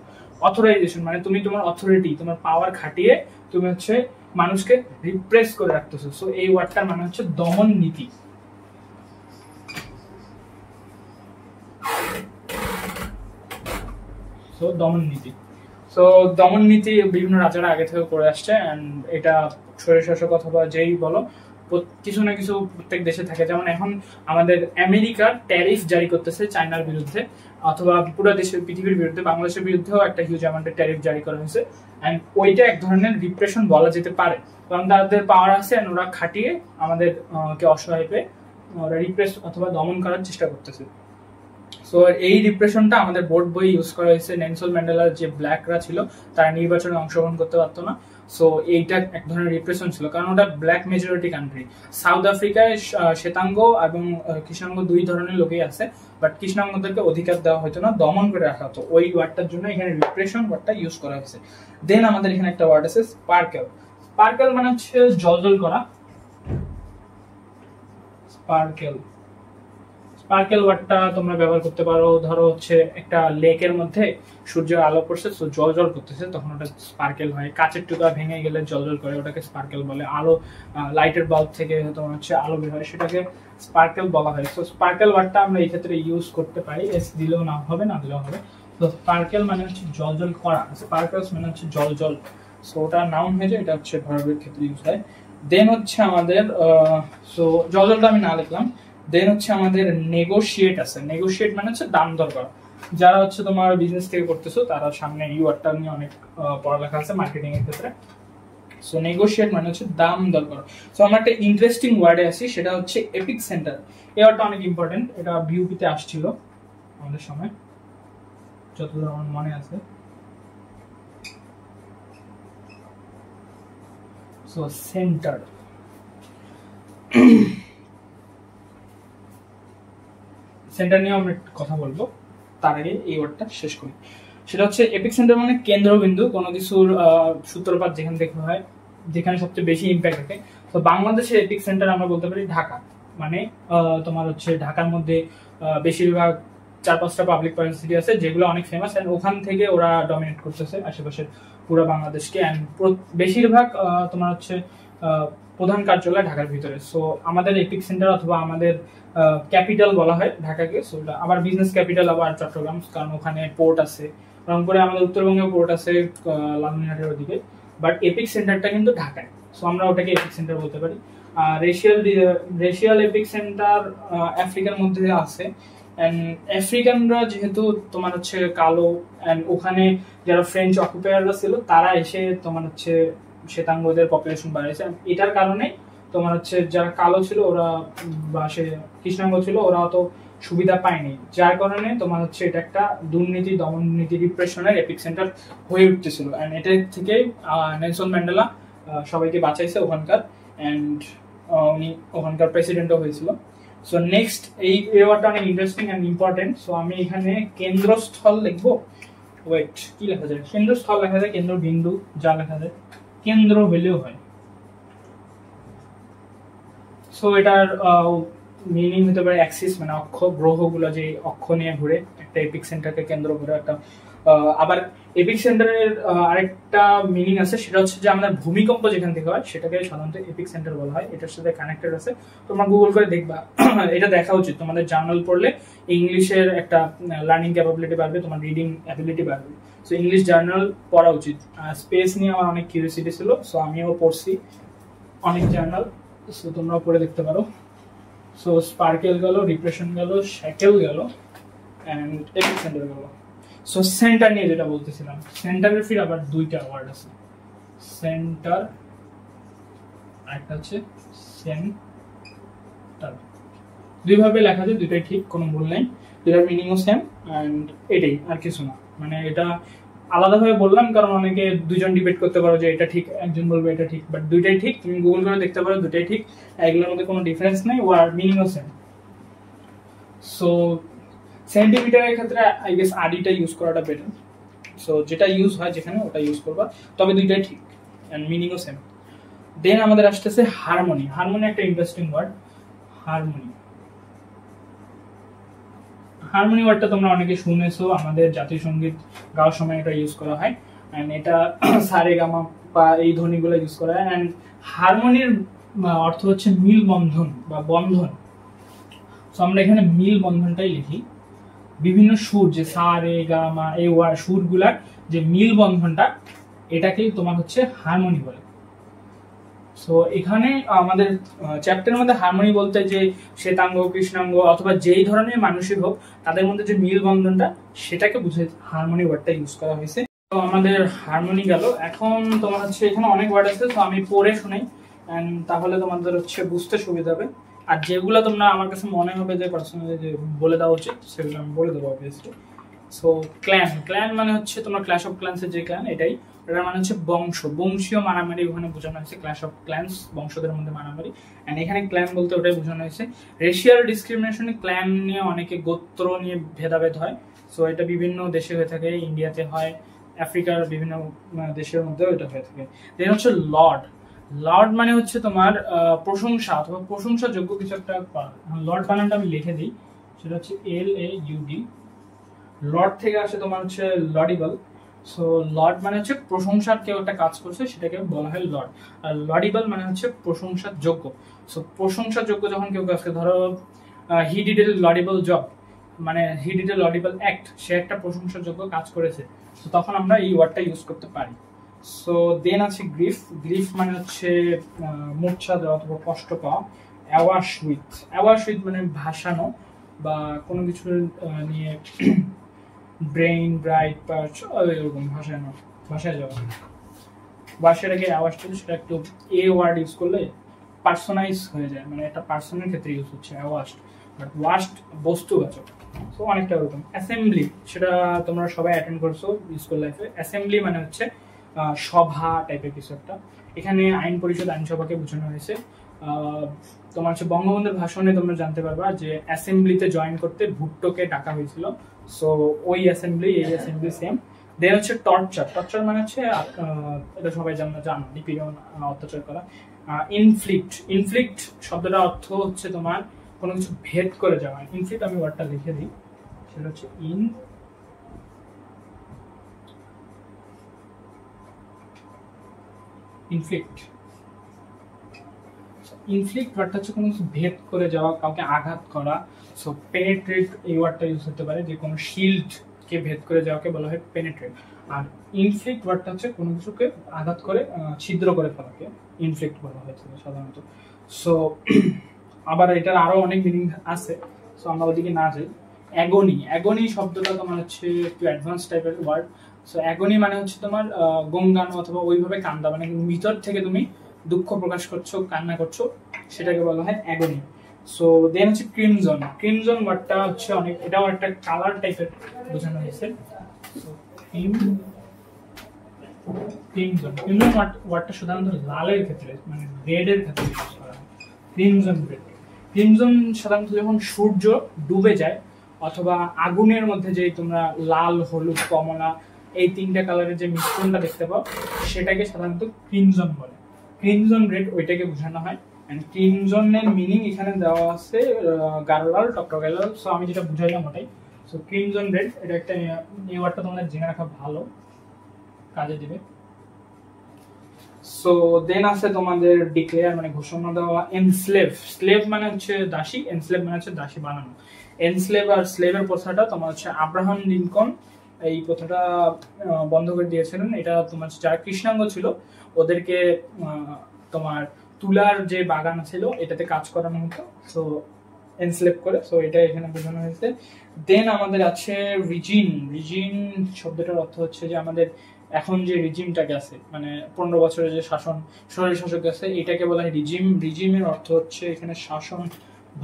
অথরাইজেশন মানে তুমি তোমার অথরিটি, তোমার পাওয়ার খাটিয়ে তুমি হচ্ছে মানুষকে রিপ্রেস করে রাখতেছো। সো এই ওয়ার্ডটার মানে হচ্ছে দমন নীতি। সো দমন নীতি, সো দমন নীতি বিভিন্ন রাজারা আগে থেকে করে আসছে। অ্যান্ড এটা স্বৈরশাসক অথবা যেই বলো, কিছু না কিছু প্রত্যেক দেশে থাকে। যেমন এখন আমাদের আমেরিকা ট্যারিফ জারি করতেছে চায়নার বিরুদ্ধে, অথবা পুরো দেশের পৃথিবীর বিরুদ্ধে, বাংলাদেশের বিরুদ্ধেও একটা হিউজ অ্যামাউন্টের ট্যারিফ জারি করা হয়েছে। অ্যান্ড ওইটা এক ধরনের রিপ্রেশন বলা যেতে পারে, কারণ তাদের পাওয়ার আছে, ওরা খাটিয়ে আমাদের কে অসহায় পেয়ে ওরা রিপ্রেস অথবা দমন করার চেষ্টা করতেছে। সো এই রিপ্রেশনটা আমাদের বোর্ড বই ইউজ করা হয়েছে। নেলসন ম্যান্ডেলার যে ব্ল্যাকরা ছিল তারা নির্বাচনে অংশগ্রহণ করতে পারতো না। সো এইটা এক ধরনের রিপ্রেশন ছিল, কারণ ওটা ব্ল্যাক মেজরিটি কান্ট্রি। সাউথ আফ্রিকায় শ্বেতাঙ্গ এবং কৃষ্ণাঙ্গ দুই ধরনের লোকেই আছে, বাট কৃষ্ণাঙ্গদেরকে অধিকার দেওয়া হতো না, দমন করে রাখা হতো। ওই ওয়ার্ডটার জন্য এখানে রিপ্রেশন ওয়ার্ডটা ইউজ করা হয়েছে। দেন আমাদের এখানে একটা ওয়ার্ড আছে স্পার্কেল। স্পার্কেল মানে হচ্ছে জ্বলজ্বল করা। স্পার্কেল, স্পার্কেল ওয়ার্ডটা তোমরা ব্যবহার করতে পারো। ধরো হচ্ছে একটা লেকের মধ্যে সূর্যের আলো পড়ছে, তো জল জল করতেছে, তখন ওটা স্পার্কেল হয়। কাচের টুকরা ভেঙে গেলে জল জল করে, ওটাকে স্পার্কেল বলে। আলো, লাইটের বাল্ব থেকে তোমার হচ্ছে আলো বের হয়, সেটাকে স্পার্কেল বলা হয়। তো স্পার্কেল ওয়ার্ডটা আমরা এই ক্ষেত্রে ইউজ করতে পারি, এস দিলেও না হবে, না দিলেও হবে। তো স্পার্কেল মানে হচ্ছে জল জল করা, স্পার্কেলস মানে হচ্ছে জল জল। সো ওটা নাউন হয়ে যায়, এটা হচ্ছে ভার্বের ক্ষেত্রে ইউজ হয়। দেন হচ্ছে আমাদের সো জল জলটা আমি না লিখলাম। দেন হচ্ছে আমাদের নেগোশিয়েট আছে। নেগোশিয়েট মানে হচ্ছে দাম দর করা। যারা হচ্ছে তোমার বিজনেস থেকে করতেছো তারা সামনে এই ওয়ার্ডটা নিয়ে অনেক পড়ালেখা আছে মার্কেটিং এর ক্ষেত্রে। সো নেগোশিয়েট মানে হচ্ছে দাম দর করা। সো আমরা একটা ইন্টারেস্টিং ওয়ার্ডে আসি, সেটা হচ্ছে এপিক সেন্টার। এই ওয়ার্ডটা অনেক ইম্পর্টেন্ট, এটা বিউপিতে আসছিল আমাদের সময়। যতদূর আমার মনে আছে। সো সেন্টার, সেন্টার নিয়ে আমরা একটু কথা বলবো, তার আগে এই ওয়ার্ডটা শেষ করি। সেটা হচ্ছে এপিক সেন্টার মানে কেন্দ্রবিন্দু, কোনো কিছুর সূত্রপাত যেখান থেকে হয়, যেখানে সবচেয়ে বেশি ইম্প্যাক্ট থাকে। তো বাংলাদেশের এপিক সেন্টার আমরা বলতে পারি ঢাকা, মানে তোমার হচ্ছে ঢাকার মধ্যে বেশিরভাগ 4-5টা পাবলিক ইউনিভার্সিটি আছে যেগুলো অনেক ফেমাস, এন্ড ওখান থেকে ওরা ডমিনেট করতেছে আশেপাশের পুরো বাংলাদেশকে, এন্ড বেশিরভাগ তোমার হচ্ছে প্রধান কার্যালয় ঢাকার ভিতরে। সো আমাদের এপিক সেন্টার অথবা আমাদের ক্যাপিটাল বলা হয় ঢাকাকে। সো আবার বিজনেস ক্যাপিটাল আবার চট্টগ্রাম, কারণ ওখানে পোর্ট আছে। রংপুরে আমাদের উত্তরবঙ্গে পোর্ট আছে লালমনিরহাটের ওদিকে, বাট এপিক সেন্টারটা কিন্তু ঢাকায়। সো আমরা ওটাকে এপিক সেন্টার বলতে পারি। রেশিয়াল এপিক সেন্টার আফ্রিকার মধ্যে আছে, এন্ড আফ্রিকানরা যেহেতু তোমার হচ্ছে কালো, এন্ড ওখানে যারা ফ্রেঞ্চ অকুপায়াররা ছিল তারা এসে তোমার হচ্ছে শ্বেতাঙ্গদের পপুলেশন বাড়াইছে। এটার কারণে তোমার হচ্ছে যারা কালো ছিল ওরা বা সে কৃষ্ণাঙ্গ ছিল ওরা অত সুবিধা পায়নি, যার কারণে তোমার হচ্ছে এটা একটা দুর্নীতি, দমন নীতি, রিপ্রেশনের এপিক সেন্টার হয়ে উঠতেছিল। এন্ড এটা থেকে নেলসন ম্যান্ডেলা সবাইকে বাঁচাইছে ওখানকার, এন্ড উনি ওখানকার প্রেসিডেন্টও হয়েছিল। সো নেক্সট এই ওয়ার্ডটা অনেক ইন্টারেস্টিং এন্ড ইম্পর্টেন্ট। সো আমি এখানে কেন্দ্রস্থল লিখবো। ওয়েট, কি লেখা যায়? কেন্দ্রস্থল লেখা যায়, কেন্দ্রবিন্দু যা লেখা যায়, কেন্দ্র হলেও হয়। সো এটার মিনিং হতে পারে অ্যাক্সিস, মানে অক্ষ, গ্রহগুলো যে অক্ষ নিয়ে ঘুরে একটা এপিক সেন্টারকে কেন্দ্র করে একটা। আবার এপিক সেন্টারের আরেকটা মিনিং আছে, সেটা হচ্ছে যে আমাদের ভূমিকম্প যেখান থেকে হয় সেটাকে সাধারণত এপিক সেন্টার বলা হয়। এটার সাথে কানেক্টেড আছে, তোমরা গুগল করে দেখবা। এটা দেখা উচিত, তোমাদের জার্নাল পড়লে ইংলিশের একটা লার্নিং ক্যাপাবিলিটি বাড়বে, তোমার রিডিং অ্যাবিলিটি বাড়বে। সো ইংলিশ জার্নাল পড়া উচিত। স্পেস নিয়ে আমার অনেক কিউরিওসিটি ছিল, সো আমিও পড়ছি অনেক জার্নাল, সো তোমরাও পড়ে দেখতে পারো। সো স্পার্কেল গেল, রিপ্রেশন গেল, শ্যাকেল গেল, এন্ড এপিক সেন্টার গেল। সো সেন্টার নিয়ে যেটা বলতেছিলাম, সেন্টারের ফির আবার দুইটা ওয়ার্ড আছে, সেন্টার আর একটা হচ্ছে সেন্টার। দুইভাবে লেখা যায়, দুইটাই ঠিক, কোনো ভুল নেই, দুইটার মিনিংও সেম, এন্ড এটাই, আর কিছু না। মানে এটা আলাদাভাবে বললাম কারণ অনেকে দুজন ডিবেট করতে পারো যে এটা ঠিক, একজন বলবে এটা ঠিক, বাট দুইটাই ঠিক। তুমি গুগল করে দেখতে পারো, দুইটাই ঠিক, এগুলোর মধ্যে কোনো ডিফারেন্স নেই, ওয়ার্ড মিনিংও সেম। সো সেন্টিমিটারের ক্ষেত্রে আই গেস আডিটা ইউজ করাটা বেটার। সো যেটা ইউজ হয় যেখানে ওটা ইউজ করবা, তবে দুইটাই ঠিক এন্ড মিনিংও সেম। দেন আমাদের আসতেছে হারমোনি। হারমোনি একটা ইন্টারেস্টিং ওয়ার্ড, হারমোনি। হারমোনি ওয়ার্ডটা তোমরা অনেকে শুনেছো, আমাদের জাতীয় সঙ্গীত গাওয়ার সময় এটা ইউজ করা হয়, এন্ড এটা সারে গামা বা এই ধ্বনিগুলো ইউজ করা হয়। এন্ড হারমোনির অর্থ হচ্ছে মিল বন্ধন বা বন্ধন। সো আমরা এখানে মিল বন্ধনটাই লিখি, বিভিন্ন সুর যে সা রে গা মা, এই সুরগুলার যে মিল বন্ধনটা, এটাকেই তোমার হচ্ছে হারমোনি বলে। সো এখানে আমাদের চ্যাপ্টারের মধ্যে হারমোনি বলতে যে শ্বেতাঙ্গ, কৃষ্ণাঙ্গ অথবা যেই ধরনের মানুষই হোক তাদের মধ্যে যে মিল বন্ধনটা, সেটাকে বুঝে হারমোনি ওয়ার্ডটা ইউজ করা হয়েছে। তো আমাদের হারমোনি গেল। এখন তোমার হচ্ছে এখানে অনেক ওয়ার্ড আছে, তো আমি পড়ে শোনাই, এন্ড তাহলে তোমাদের হচ্ছে বুঝতে সুবিধা হবে। আর যেগুলো তোমরা আমার কাছে মনে হবে যে পার্সোনালি যে বলে দেওয়া উচিত, সেগুলো আমি বলে দেবো অবভিয়াসলি। সো ক্ল্যান, ক্ল্যান মানে হচ্ছে তোমার ক্ল্যাশ অফ ক্ল্যান্সের যে ক্ল্যান, এটাই। এটার মানে হচ্ছে বংশ, বংশীয় মারামারি ওখানে বোঝানো হয়েছে। ক্ল্যাশ অফ ক্ল্যান্স, বংশদের মধ্যে মারামারি, এন্ড এখানে ক্ল্যান বলতে ওটাই বোঝানো হয়েছে। রেশিয়াল ডিসক্রিমিনেশনে ক্ল্যান নিয়ে অনেকে গোত্র নিয়ে ভেদাভেদ হয়। সো এটা বিভিন্ন দেশে হয়ে থাকে, ইন্ডিয়াতে হয়, আফ্রিকার বিভিন্ন দেশের মধ্যেও এটা হয়ে থাকে। দেন হচ্ছে লর্ড। লর্ড মানে হচ্ছে তোমার প্রশংসা অথবা প্রশংসাযোগ্য কিছু একটা। লর্ড বানানটা আমি লিখে দিই, সেটা হচ্ছে LAUD। লর্ড থেকে আসে তোমার হচ্ছে লডিবল। সো লর্ড মানে হচ্ছে প্রশংসার কেউ একটা কাজ করছে, সেটাকে বলা হয় লর্ড। আর লডিবল মানে হচ্ছে প্রশংসার যোগ্য। সো প্রশংসার যোগ্য যখন কেউ কাজকে, ধরো হি ডিড এ লডিবল জব, মানে হি ডিড এ লডিবল অ্যাক্ট, সে একটা প্রশংসার যোগ্য কাজ করেছে, তো তখন আমরা এই ওয়ার্ডটা ইউজ করতে পারি। সো দেন আছে গ্রিফ। গ্রিফ মানে হচ্ছে মূর্ছা দেওয়া অথবা কষ্ট পাওয়া। অ্যাওয়াশ উইথ, অ্যাওয়াশ উইথ মানে ভাসানো বা কোনো কিছু নিয়ে ব্রেইন, ব্রাইট, পার্চ, এরকম ভাসানো, ভাসায় যাওয়া। বা সেটাকে অ্যাওয়াশটা সেটা একটু ওয়ার্ড ইউজ করলে পার্সোনাইজ হয়ে যায়, মানে একটা পার্সনের ক্ষেত্রে ইউজ হচ্ছে অ্যাওয়াশ। বাট ওয়াস্ট বস্তুবাচক। সো অনেকটা ওরকম। অ্যাসেম্বলি, সেটা তোমরা সবাই অ্যাটেন্ড করছো স্কুল লাইফে। অ্যাসেম্বলি মানে হচ্ছে সভা টাইপের কিছু একটা। এখানে আইন পরিষদ, আইনসভাকে বোঝানো হয়েছে। তোমার হচ্ছে বঙ্গবন্ধুর ভাষণে তোমরা জানতে পারবা যে অ্যাসেম্বলিতে জয়েন করতে ভুট্টোকে ডাকা হয়েছিল। সো ওই অ্যাসেম্বলি, এই অ্যাসেম্বলি সেম। দেন হচ্ছে টর্চার। টর্চার মানে হচ্ছে এটা সবাই জানো, নিপীড়ন, অত্যাচার করা। ইনফ্লিক্ট, ইনফ্লিক্ট শব্দটা অর্থ হচ্ছে তোমার কোনো কিছু ভেদ করে যাওয়া। ইনফ্লিক্ট আমি ওয়ার্ডটা লিখে দিই, সেটা হচ্ছে ইনফ্লিক্ট। ইনফ্লিক্ট ওয়ার্ডটা হচ্ছে কোনো কিছু ভেদ করে যাওয়া, কাউকে আঘাত করা। সো পেনিট্রেট এই ওয়ার্ডটা ইউজ হতে পারে, যে কোনো শিল্ড কে ভেদ করে যাওয়াকে বলা হয় পেনিট্রেট। আর ইনফ্লিক্ট ওয়ার্ডটা হচ্ছে কোনো কিছুকে আঘাত করে, ছিদ্র করে ফেলাকে ইনফ্লিক্ট বলা হয়েছে সাধারণত। সো আবার এটার আরো অনেক মিনিং আছে, সো আমরা ওদিকে না যাই। অ্যাগনি, অ্যাগনি শব্দটা তোমার হচ্ছে একটু অ্যাডভান্স টাইপের ওয়ার্ড। সো অ্যাগনি মানে হচ্ছে তোমার গঙ্গানো অথবা ওইভাবে কান্দা, মানে ভিতর থেকে তুমি দুঃখ প্রকাশ করছো, কান্না করছো, সেটাকে বলা হয় অ্যাগনি। সো দেন হচ্ছে ক্রিমজন। ক্রিমজন ওয়ার্ডটা হচ্ছে অনেক, এটাও একটা কালার টাইপের বোঝানো হয়েছে। ক্রিমজন, ক্রিমজন ওয়ার্ডটা সাধারণত লালের ক্ষেত্রে, মানে রেডের ক্ষেত্রে ইউজ করা হয়। Crimson red. ক্রিমজন সাধারণত যখন সূর্য ডুবে যায় অথবা আগুনের মধ্যে যে তোমরা লাল, হলুদ, কমলা এই তিনটা কালারের যে মিশ্রণটা দেখতে পাও, সেটাকে সাধারণত ক্রিমজন বলে। ক্রিমজন রেড ওইটাকে বোঝানো হয়। এন্ড ক্রিমজনের মিনিং এখানে দেওয়া আছে গাঢ় লাল, টকটকে লাল। সো আমি যেটা বুঝাইলাম ওটাই। সো ক্রিমজন রেড, এটা একটা, এই ওয়ার্ডটা তোমাদের জেনে রাখা ভালো, কাজে দিবে। সো দেন আছে তোমাদের ডিক্লেয়ার, মানে ঘোষণা দেওয়া। এনস্লেভ, স্লেভ মানে হচ্ছে দাসী, এনস্লেভ মানে হচ্ছে দাসী বানানো। এনস্লেভ আর স্লেভের প্রথাটা তোমার হচ্ছে আব্রাহাম লিঙ্কন এই প্রথাটা বন্ধ করে দিয়েছিলেন। এটা তোমার যারা কৃষ্ণাঙ্গ ছিল ওদেরকে তোমার তুলার যে বাগান ছিল এটাতে কাজ করানো হতো, সো এনস্লেভ করে। সো এটা এখানে বোঝানো হয়েছে। দেন আমাদের আছে রিজিন। রিজিন শব্দটার অর্থ হচ্ছে যে আমাদের এখন যে রিজিমটা গেছে, মানে 15 বছরের যে শাসন, স্বৈর শাসক গেছে, এটাকে বলা হয় রিজিম। রিজিমের অর্থ হচ্ছে এখানে শাসন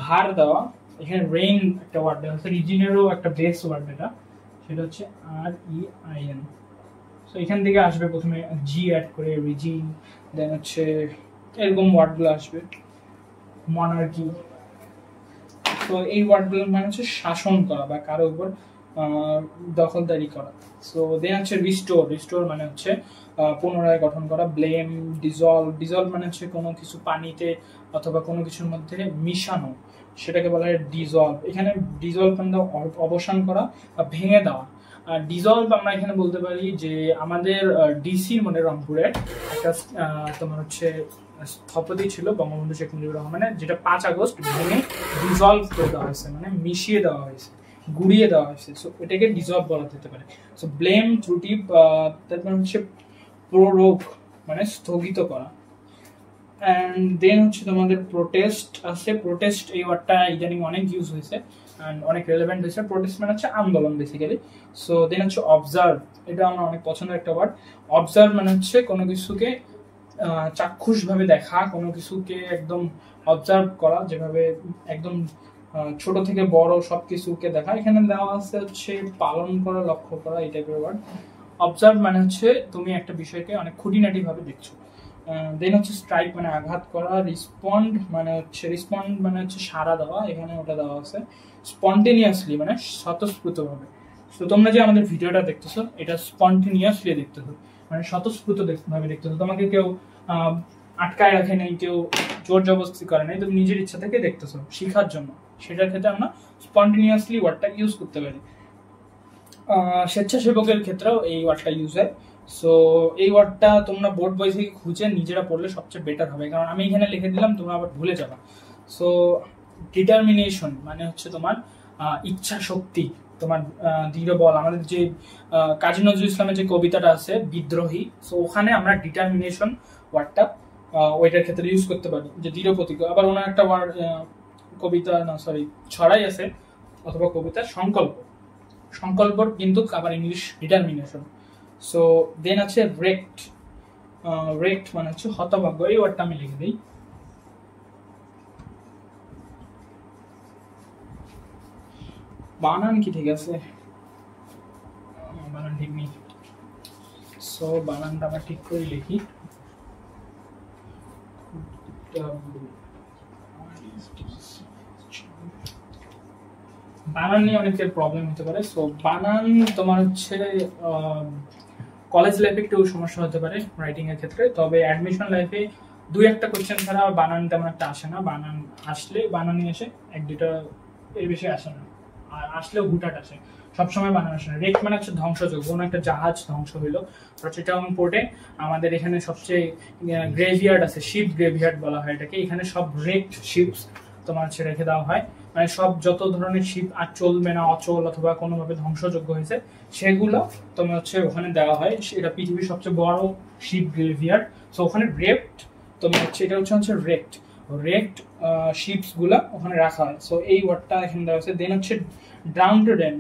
ভার দেওয়া। এখানে রেইন একটা ওয়ার্ড দেওয়া হচ্ছে, রিজিনেরও একটা বেস ওয়ার্ড, এটা সেটা হচ্ছে REIN। সো এখান থেকে আসবে প্রথমে জি অ্যাড করে রিজিন, দেন হচ্ছে এরকম ওয়ার্ডগুলো আসবে, মনার্কি। তো এই ওয়ার্ডগুলো মানে হচ্ছে শাসন করা বা কারো উপর দখলদারি করা। সো দেন হচ্ছে রিস্টোর। রিস্টোর মানে হচ্ছে পুনরায় গঠন করা। Blame, dissolved. ডিজলভ মানে হচ্ছে কোনো কিছু পানিতে অথবা কোনো কিছুর মধ্যে মিশানো, সেটাকে বলা হয় ডিজলভ। এখানে ডিজলভ মানে অবসান করা বা ভেঙে দেওয়া। ডিজলভ আমরা এখানে বলতে পারি যে আমাদের ডিসির মনে রংপুরের একটা তোমার হচ্ছে স্থপতি ছিল বঙ্গবন্ধু শেখ মুজিবুর রহমানের, যেটা 5 আগস্ট ভেঙে ডিজলভ করে দেওয়া হয়েছে, মানে মিশিয়ে দেওয়া হয়েছে, গুড়িয়ে দেওয়া হয়েছে। সো এটাকে ডিজলভ বলা যেতে পারে। সো ব্লেম, ত্রুটি, তারপর হচ্ছে প্ররোগ মানে স্থগিত করা। অ্যান্ড দেন হচ্ছে তোমাদের প্রোটেস্ট আছে। প্রোটেস্ট এই ওয়ার্ডটা ইদানিং অনেক ইউজ হয়েছে অ্যান্ড অনেক রেলেভেন্ট হয়েছে। প্রোটেস্ট মানে হচ্ছে আন্দোলন বেসিক্যালি। সো দেন হচ্ছে অবজার্ভ। এটা আমার অনেক পছন্দের একটা ওয়ার্ড। অবজার্ভ মানে হচ্ছে কোনো কিছুকে চাক্ষুষভাবে দেখা, কোনো কিছুকে একদম অবজার্ভ করা, যেভাবে একদম ছোট থেকে বড় সবকিছুকে দেখা। এখানে দেওয়া আছে হচ্ছে পালন করা, লক্ষ্য করা, এই টাইপের ওয়ার্ড। অবজার্ভ মানে হচ্ছে তুমি একটা বিষয়কে অনেক খুঁটিনাটি ভাবে দেখছো। দেন হচ্ছে স্ট্রাইক মানে আঘাত করা। রিসপন্ড মানে হচ্ছে সাড়া দেওয়া, এখানে ওটা দেওয়া আছে। স্পন্টেনিয়াসলি মানে স্বতঃস্ফূর্তভাবে। তো তোমরা যে আমাদের ভিডিওটা দেখতেছো এটা স্পন্টেনিয়াসলি দেখতেছো, মানে স্বতঃস্ফূর্ত ভাবে দেখতেছো। তোমাকে কেউ আটকায় রাখে নাই, কেউ জোর জবরদস্তি করে নাই, তুমি নিজের ইচ্ছা থেকে দেখতেছো শেখার জন্য। সেটার ক্ষেত্রে আমরা স্পন্টেনিয়াসলি ওয়ার্ডটা ইউজ করতে পারি। স্বেচ্ছাসেবকের ক্ষেত্রেও এই ওয়ার্ডটা ইউজ হয়। সো এই ওয়ার্ডটা তোমরা বোর্ড বই থেকে খুঁজে নিজেরা পড়লে সবচেয়ে বেটার হবে, কারণ আমি এখানে লিখে দিলাম তোমরা আবার ভুলে যাবা। সো ডিটারমিনেশন মানে হচ্ছে তোমার ইচ্ছা শক্তি, তোমার দৃঢ় বল। আমাদের যে কাজী নজরুল ইসলামের যে কবিতাটা আছে বিদ্রোহী, সো ওখানে আমরা ডিটারমিনেশন ওয়ার্ডটা ওইটার ক্ষেত্রে ইউজ করতে পারি, যে দৃঢ় প্রতিজ্ঞ। আবার ওনার একটা ওয়ার্ড কবিতা ছড়াই আছে অথবা কবিতা সংকল্প। সংকল্পর কিন্তু আবার ইংলিশ ডিটারমিনেশন। সো দেন আছে রেক্ট। রেক্ট মানে হচ্ছে হতভাগ্য। এই ওয়ার্ডটা আমি লিখে দিই। বানান কি ঠিক আছে? বানান ঠিক নেই, সো বানানটা আমরা ঠিক করে লিখি। বানান নিয়ে অনেকের প্রবলেম হতে পারে। সো বানান তোমার হচ্ছে কলেজ লাইফে একটু সমস্যা হতে পারে রাইটিং এর ক্ষেত্রে, তবে অ্যাডমিশন লাইফে দুই একটা কোশ্চেন ছাড়া বানান তেমন একটা আসে না। বানান আসলে বানানই আসে, এক দুটা এর বেশি আসে না, আর আসলেও হুটহাট আসে, সবসময় বানান আসে না। রেক্ট মানে হচ্ছে ধ্বংসযোগ্য, কোনো একটা জাহাজ ধ্বংস হইলো চিটাগং পোর্টে, আমাদের এখানে সবচেয়ে গ্রেভিয়ার্ড আছে, শিপ গ্রেভিয়ার্ড বলা হয় এটাকে। এখানে সব রেক্ট শিপস তোমার হচ্ছে রেখে দেওয়া হয়, মানে সব যত ধরনের শিপ আর চলবে না, অচল অথবা কোনোভাবে ধ্বংসযোগ্য হয়েছে সেগুলো তোমার হচ্ছে ওখানে দেওয়া হয়। এটা পৃথিবীর সবচেয়ে বড় শিপ গ্রেভিয়ার্ড। সো ওখানে রেক্ট তোমার হচ্ছে, এটা হচ্ছে রেক্ট রেক্ট শিপস গুলা ওখানে রাখা হয়। সো এই ওয়ার্ডটা এখানে দেওয়া হচ্ছে। দেন হচ্ছে ডাউনটেডেন।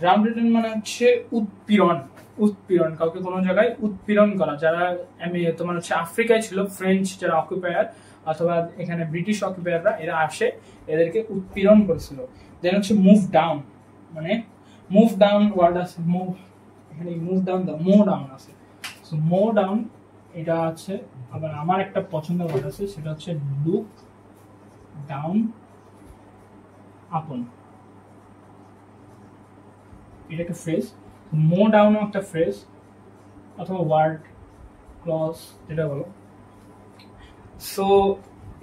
ডাউনটেডেন মানে হচ্ছে উৎপীড়ন। উৎপীড়ন, কাউকে কোনো জায়গায় উৎপীড়ন করা। যারা তোমার হচ্ছে আফ্রিকায় ছিল ফ্রেঞ্চ যারা অকুপায়ার অথবা এখানে ব্রিটিশ অকুপায়াররা, এরা আসে এদেরকে উৎপীড়ন করেছিল। দেন হচ্ছে মুভ ডাউন, মানে মুভ ডাউন ওয়ার্ড আছে, মুভ, এখানে মুভ ডাউন দাও, মো ডাউন আছে। সো মো ডাউন এটা আছে। আবার আমার একটা পছন্দের ওয়ার্ড আছে, সেটা হচ্ছে লুক ডাউন আপন। এটা একটা ফ্রেজ, মো ডাউনও একটা ফ্রেজ অথবা ওয়ার্ড, ক্লজ, যেটা বলো। সো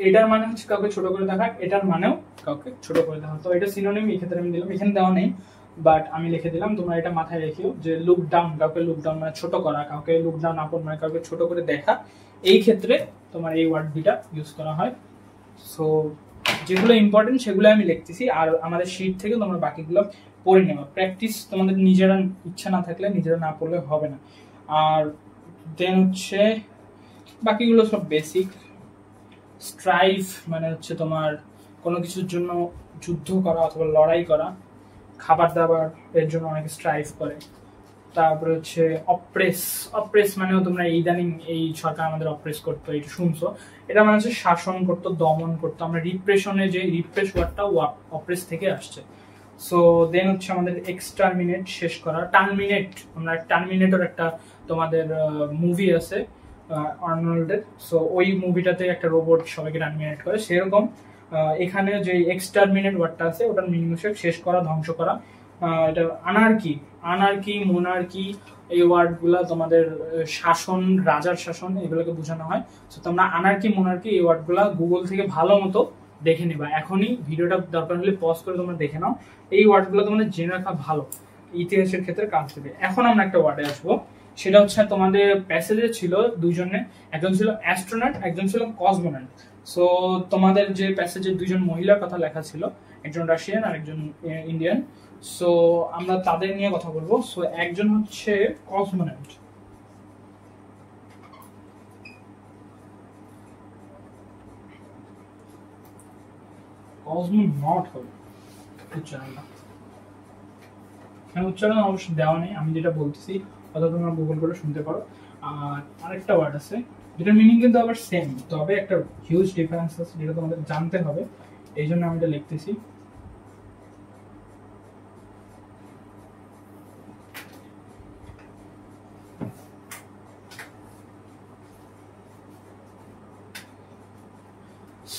এটার মানে হচ্ছে কাউকে ছোট করে দেখা, এটার মানেও কাউকে ছোট করে দেখা। তো এটা সিনোনিম এই ক্ষেত্রে আমি দিলাম, এখানে দেওয়া নেই বাট আমি লিখে দিলাম, তোমরা এটা মাথায় রেখিও যে লুক ডাউন, কাউকে লুক ডাউন মানে ছোট করা, কাউকে লুক ডাউন আপন মানে কাউকে ছোট করে দেখা। এই ক্ষেত্রে তোমার এই ওয়ার্ড দুইটা ইউজ করা হয়। সো যেগুলো ইম্পর্টেন্ট সেগুলো আমি লিখতেছি, আর আমাদের শিট থেকে তোমরা বাকিগুলো পড়ে নেওয়া। প্র্যাকটিস তোমাদের নিজেরা ইচ্ছা না থাকলে নিজেরা না পড়লে হবে না। আর দেন হচ্ছে বাকিগুলো সব বেসিক। স্ট্রাইভ মানে হচ্ছে তোমার কোনো কিছুর জন্য যুদ্ধ করা অথবা লড়াই করা, খাবার দাবার এর জন্য অনেকে স্ট্রাইভ করে। তারপরে হচ্ছে অপ্রেস। অপ্রেস মানেও তোমরা ইদানিং এই সরকার আমাদের অপ্রেস করতো, এটা শুনছো। এটা মানে হচ্ছে শাসন করতো, দমন করতো। আমরা রিপ্রেশনে, যে রিপ্রেস ওয়ার্ডটা অপ্রেস থেকে আসছে। সো দেন হচ্ছে আমাদের এক্সটারমিনেট, শেষ করা। টার্মিনেট, আমরা টার্মিনেটর একটা তোমাদের মুভি আছে আর্নল্ডের। সো ওই মুভিটাতে একটা রোবট সবাইকে টার্মিনেট করে, সেরকম এখানে যে এক্সটারমিনেট ওয়ার্ডটা আছে ওটার মিনিং হচ্ছে শেষ করা, ধ্বংস করা। এটা আনার্কি, আনার্কি, মোনার্কি, এই ওয়ার্ডগুলো তোমাদের শাসন, রাজার শাসন, এগুলোকে বোঝানো হয়। তো তোমরা আনার্কি, মোনার্কি এই ওয়ার্ডগুলো গুগল থেকে ভালো মতো দেখে নিবা। এখনই ভিডিওটা দরকার হলে পজ করে তোমরা দেখে নাও। এই ওয়ার্ডগুলো তোমাদের জেনে রাখা ভালো, ইতিহাসের ক্ষেত্রে কাজ দেবে। এখন আমরা একটা ওয়ার্ডে আসবো, সেটা হচ্ছে তোমাদের প্যাসেজে ছিল দুইজনে, একজন ছিল অ্যাস্ট্রোনট, একজন ছিল কসমোনট। সো তোমাদের যে প্যাসেজে দুইজন মহিলার কথা লেখা ছিল, একজন রাশিয়ান আর একজন ইন্ডিয়ান। সো আমরা তাদের নিয়ে কথা বলবো। সো একজন হচ্ছে কসমোনট। কসমোনট হবে উচ্চারণটা, উচ্চারণ অবশ্যই দেওয়া নেই, আমি যেটা বলতেছি অথবা তোমরা গুগল করে শুনতে পারো। আর আরেকটা ওয়ার্ড আছে যেটার মিনিং কিন্তু আবার সেম, তবে একটা হিউজ ডিফারেন্স আছে যেটা তোমাদের জানতে হবে, এই জন্য আমি এটা লিখতেছি।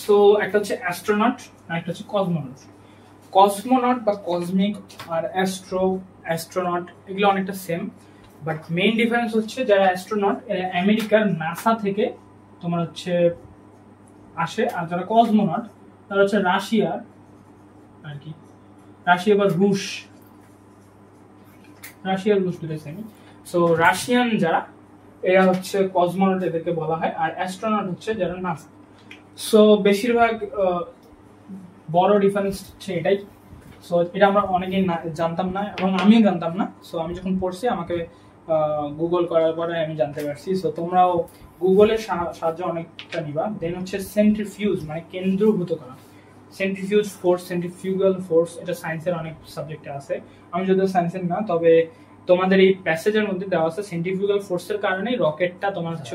সো একটা হচ্ছে অ্যাস্ট্রোনট আর একটা হচ্ছে কসমোনট। কসমোনট বা কসমিক আর অ্যাস্ট্রোনট এগুলো অনেকটা সেম, বাট মেইন ডিফারেন্স হচ্ছে যারা অ্যাস্ট্রোনট এরা আমেরিকার নাসা থেকে তোমার হচ্ছে আসে, আর যারা কসমোনট তারা হচ্ছে রাশিয়ার আর কি, রাশিয়া বা রুশ, রাশিয়ার রুশ দুটো সেমি। সো রাশিয়ান যারা এরা হচ্ছে কসমোনট, এদেরকে বলা হয়। আর অ্যাস্ট্রোনট হচ্ছে যারা নাসা। সো বেশিরভাগ বড় ডিফারেন্স হচ্ছে এটাই। সো এটা আমরা অনেকেই জানতাম না এবং আমিও জানতাম না। সো আমি যখন পড়ছি আমাকে গুগল করার পরে আমি জানতে পারছি। সো তোমরাও গুগলের সাহায্য অনেকটা নিবা। দেন হচ্ছে সেন্ট্রিফিউজ মানে কেন্দ্রভূত করা। সেন্ট্রিফিউজ ফোর্স, সেন্ট্রিফিউগাল ফোর্স, এটা সায়েন্সের অনেক সাবজেক্টে আছে, আমি যদিও সায়েন্সের না, তবে তোমাদের এই প্যাসেজের মধ্যে দেওয়া আছে সেন্ট্রিফিউগাল ফোর্সের কারণেই রকেটটা তোমার হচ্ছে,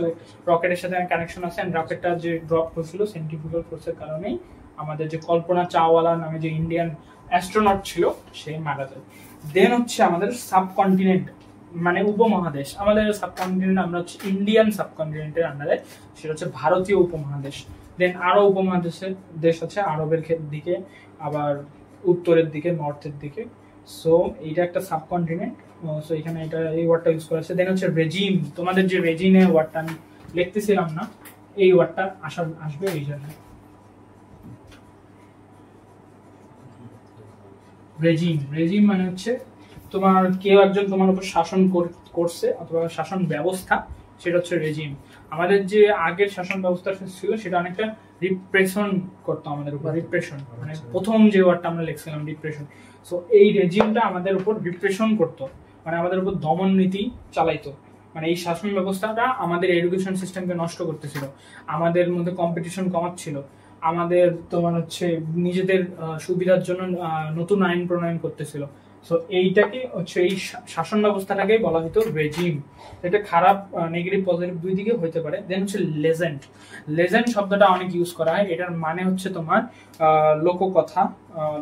রকেটের সাথে কানেকশন আছে, এন্ড রকেটটা যে ড্রপ হয়েছিল সেন্ট্রিফিউগাল ফোর্সের কারণেই। আমাদের যে কল্পনা চাওয়ালা নামে যে ইন্ডিয়ান অ্যাস্ট্রোনট ছিল, সে মারা যায়। দেন হচ্ছে আমাদের সাবকন্টিনেন্ট মানে উপমহাদেশ, আমাদের সাবকন্টিনেন্ট আমরা হচ্ছে ইন্ডিয়ান সাবকন্টিনেন্টের আন্ডারে, সেটা হচ্ছে ভারতীয় উপমহাদেশ। দেন আরো উপমহাদেশের দেশ আছে আরবের দিকে, আবার উত্তরের দিকে, নর্থের দিকে। সো এইটা একটা সাবকন্টিনেন্ট। সো এখানে এটা এই ওয়ার্ডটা ইউজ করা আছে। দেন হচ্ছে রেজিম, তোমাদের যে রেজিমে ওয়ার্ডটা আমি লিখতেছিলাম না, এই ওয়ার্ডটা আসবে এই জন্য। রেজিম মানে হচ্ছে তোমার কেউ একজন তোমার উপর শাসন করছে অথবা শাসন ব্যবস্থা, সেটা হচ্ছে রেজিম। আমাদের যে আগের শাসন ব্যবস্থা ছিল সেটা অনেকটা রিপ্রেশন করতো আমাদের উপর, রিপ্রেশন মানে প্রথম যে ওয়ার্ডটা আমরা লিখছিলাম রিপ্রেশন। সো এই রেজিমটা আমাদের উপর রিপ্রেশন করতো, মানে আমাদের উপর দমন নীতি চালাইতো। মানে এই শাসন ব্যবস্থাটা আমাদের এডুকেশন সিস্টেমকে নষ্ট করতেছিল, আমাদের মধ্যে কম্পিটিশন কমাচ্ছিল, আমাদের তোমার হচ্ছে নিজেদের সুবিধার জন্য নতুন আইন প্রণয়ন করতেছিল। সো এইটাকে হচ্ছে এই শাসন ব্যবস্থাটাকে বলা হতো রেজিম। এটা খারাপ, নেগেটিভ পজিটিভ দুই দিকে হইতে পারে। দেন হচ্ছে লেজেন্ড। লেজেন্ড শব্দটা অনেক ইউজ করা হয়, এটার মানে হচ্ছে তোমার লোককথা।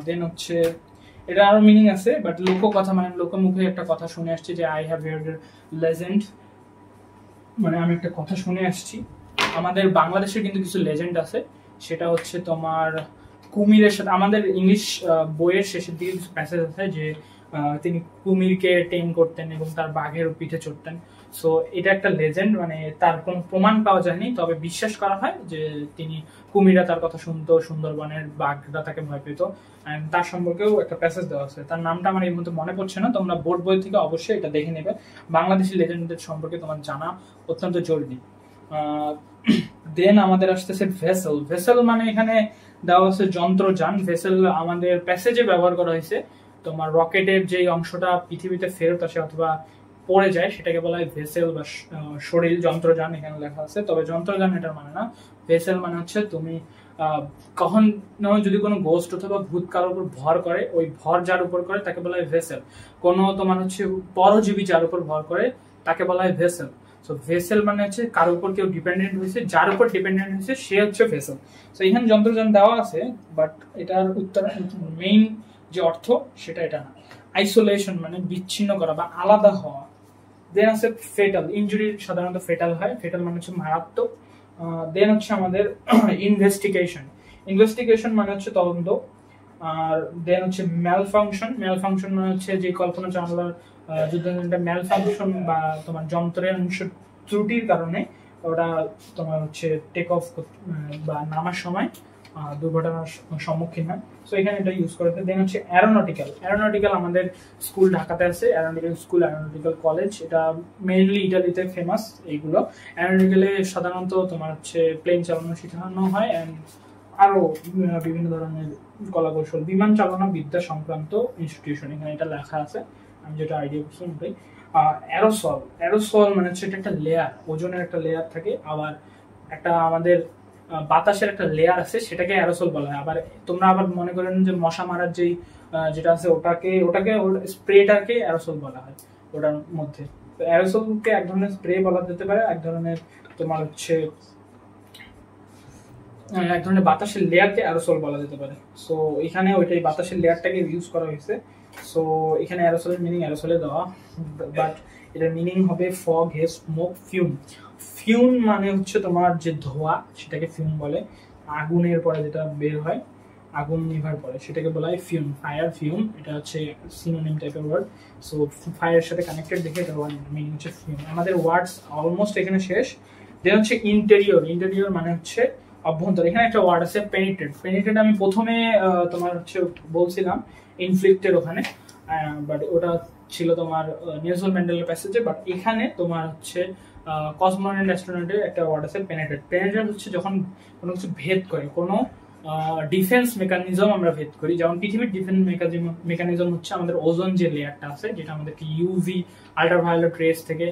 দেন হচ্ছে এটা আরো মিনিং আছে, বাট লোককথা মানে লোকমুখে একটা কথা শুনে আসছে যে আই হ্যাভ হার্ড লেজেন্ড, মানে আমি একটা কথা শুনে আসছি। আমাদের বাংলাদেশের কিন্তু কিছু লেজেন্ড আছে, সেটা হচ্ছে তোমার কুমিরের সাথে, আমাদের ইংলিশ বইয়ের শেষের দিকে কিছু প্যাসেজ আছে যে তিনি কুমিরকে টেম করতেন এবং তার বাঘের পিঠে চড়তেন। সো এটা একটা লেজেন্ড, মানে তার কোনো প্রমাণ পাওয়া যায়নি, তবে বিশ্বাস করা হয় যে তিনি কুমিরা তার কথা শুনতো, সুন্দরবনের বাঘরা তাকে ভয় পেত। তার সম্পর্কেও একটা প্যাসেজ দেওয়া আছে, তার নামটা আমার এই মুহূর্তে মনে পড়ছে না, তোমরা বোর্ড বই থেকে অবশ্যই এটা দেখে নেবে। বাংলাদেশি লেজেন্ডদের সম্পর্কে তোমার জানা অত্যন্ত জরুরি। দেন আমাদের আসতেছে ভেসেল। ভেসেল মানে এখানে দেওয়া আছে যন্ত্রযান। ভেসেল আমাদের প্যাসেজে ব্যবহার করা হয়েছে, তোমার রকেটের যে অংশটা পৃথিবীতে ফেরত আসে অথবা পড়ে যায় সেটাকে বলা হয় ভেসেল বা শরীর, যন্ত্রযান এখানে লেখা আছে। তবে যন্ত্রযান এটার মানে না, ভেসেল মানে হচ্ছে তুমি কখনো যদি কোনো গোস্ট অথবা ভূত কারোর উপর ভর করে, ওই ভর যার উপর করে তাকে বলা হয় ভেসেল। কোনো তোমার হচ্ছে পরজীবী যার উপর ভর করে তাকে বলা হয় ভেসেল। সো ভেসেল মানে হচ্ছে কারোর উপর কেউ ডিপেন্ডেন্ট হয়েছে, যার উপর ডিপেন্ডেন্ট হয়েছে সে হচ্ছে ভেসেল। সো এখানে যন্ত্রযান দেওয়া আছে, বাট এটার উত্তর মেইন যে অর্থ সেটা এটা না। আইসোলেশন মানে বিচ্ছিন্ন করা বা আলাদা হওয়া। দেন আছে ফেটাল। ইনজুরি সাধারণত ফেটাল হয়, ফেটাল মানে হচ্ছে মারাত্মক। দেন হচ্ছে আমাদের ইনভেস্টিগেশন। ইনভেস্টিগেশন মানে হচ্ছে তদন্ত। আর দেন হচ্ছে ম্যালফাংশন। ম্যালফাংশন মানে হচ্ছে যে কল্পনা চাওলার যুদ্ধ ম্যালফাংশন বা তোমার যন্ত্রের অংশ ত্রুটির কারণে ওটা তোমার হচ্ছে টেক অফ বা নামার সময় দুর্ঘটনার সম্মুখীন হয়। সো এখানে এটা ইউজ করে। দেন হচ্ছে অ্যারোনটিক্যাল। অ্যারোনটিক্যাল আমাদের স্কুল ঢাকাতে আছে, অ্যারোনটিক্যাল স্কুল, অ্যারোনটিক্যাল কলেজ, এটা মেইনলি ইটালিতে ফেমাস। এইগুলো অ্যারোনটিক্যালে সাধারণত তোমার হচ্ছে প্লেন চালানো শেখানো হয়, অ্যান্ড আরো বিভিন্ন ধরনের কলা কৌশল, বিমান চালনা বিদ্যা সংক্রান্ত ইনস্টিটিউশন, এখানে এটা লেখা আছে, আমি যেটা আইডিয়া করছি ওটাই। অ্যারোসল। অ্যারোসল মানে হচ্ছে এটা একটা লেয়ার, ওজনের একটা লেয়ার থাকে, আবার একটা আমাদের বাতাসের একটা লেয়ার আছে, সেটাকে অ্যারোসল বলা হয়। আবার তোমরা আবার মনে করেন যে মশা মারার যেই যেটা আছে ওটাকে স্প্রেটাকে অ্যারোসল বলা হয় ওটার মধ্যে। তো অ্যারোসলকে এক ধরনের স্প্রে বলা যেতে পারে, এক ধরনের তোমার হচ্ছে এক ধরনের বাতাসের লেয়ারকে অ্যারোসল বলা যেতে পারে। সো এখানে ওইটাই বাতাসের লেয়ারটাকে ইউজ করা হয়েছে। সো এখানে অ্যারোসলের মিনিং অ্যারোসলে দেওয়া, বাট এটার মিনিং হবে fog, hedge, smoke, fume. Fume মানে হচ্ছে তোমার যে ধোঁয়া, সেটাকে ফিউম বলে। আগুনের পরে যেটা বের হয়, আগুন নিভার পরে, সেটাকে বলা হয় ফিউম। ফায়ার, ফিউম, এটা হচ্ছে সিনোনিম টাইপের ওয়ার্ড। সো ফায়ারের সাথে কানেক্টেড দেখে এটা মিনিং হচ্ছে ফিউম। আমাদের ওয়ার্ডস অলমোস্ট এখানে শেষ। দেন হচ্ছে ইন্টেরিয়র। ইন্টেরিয়র মানে হচ্ছে অভ্যন্তর। এখানে একটা ওয়ার্ড আছে পেনিট্রেট। পেনিট্রেট আমি প্রথমে তোমার হচ্ছে বলছিলাম ইনফ্লিক্টের ওখানে, বাট ওটা ছিল তোমার নেলসন ম্যান্ডেলার প্যাসেজে। বাট এখানে তোমার হচ্ছে কসমোনয়েট অ্যাস্ট্রোনটের একটা ওয়ার্ড আছে পেনিট্রেট। পেনিট্রেট হচ্ছে যখন কোনো কিছু ভেদ করে, কোনো ডিফেন্স মেকানিজম আমরা ভেদ করি। যেমন পৃথিবীর ডিফেন্স মেকানিজম হচ্ছে আমাদের ওজোন যে লেয়ারটা আছে, যেটা আমাদেরকে ইউভি আল্ট্রাভায়োলেট রেস থেকে,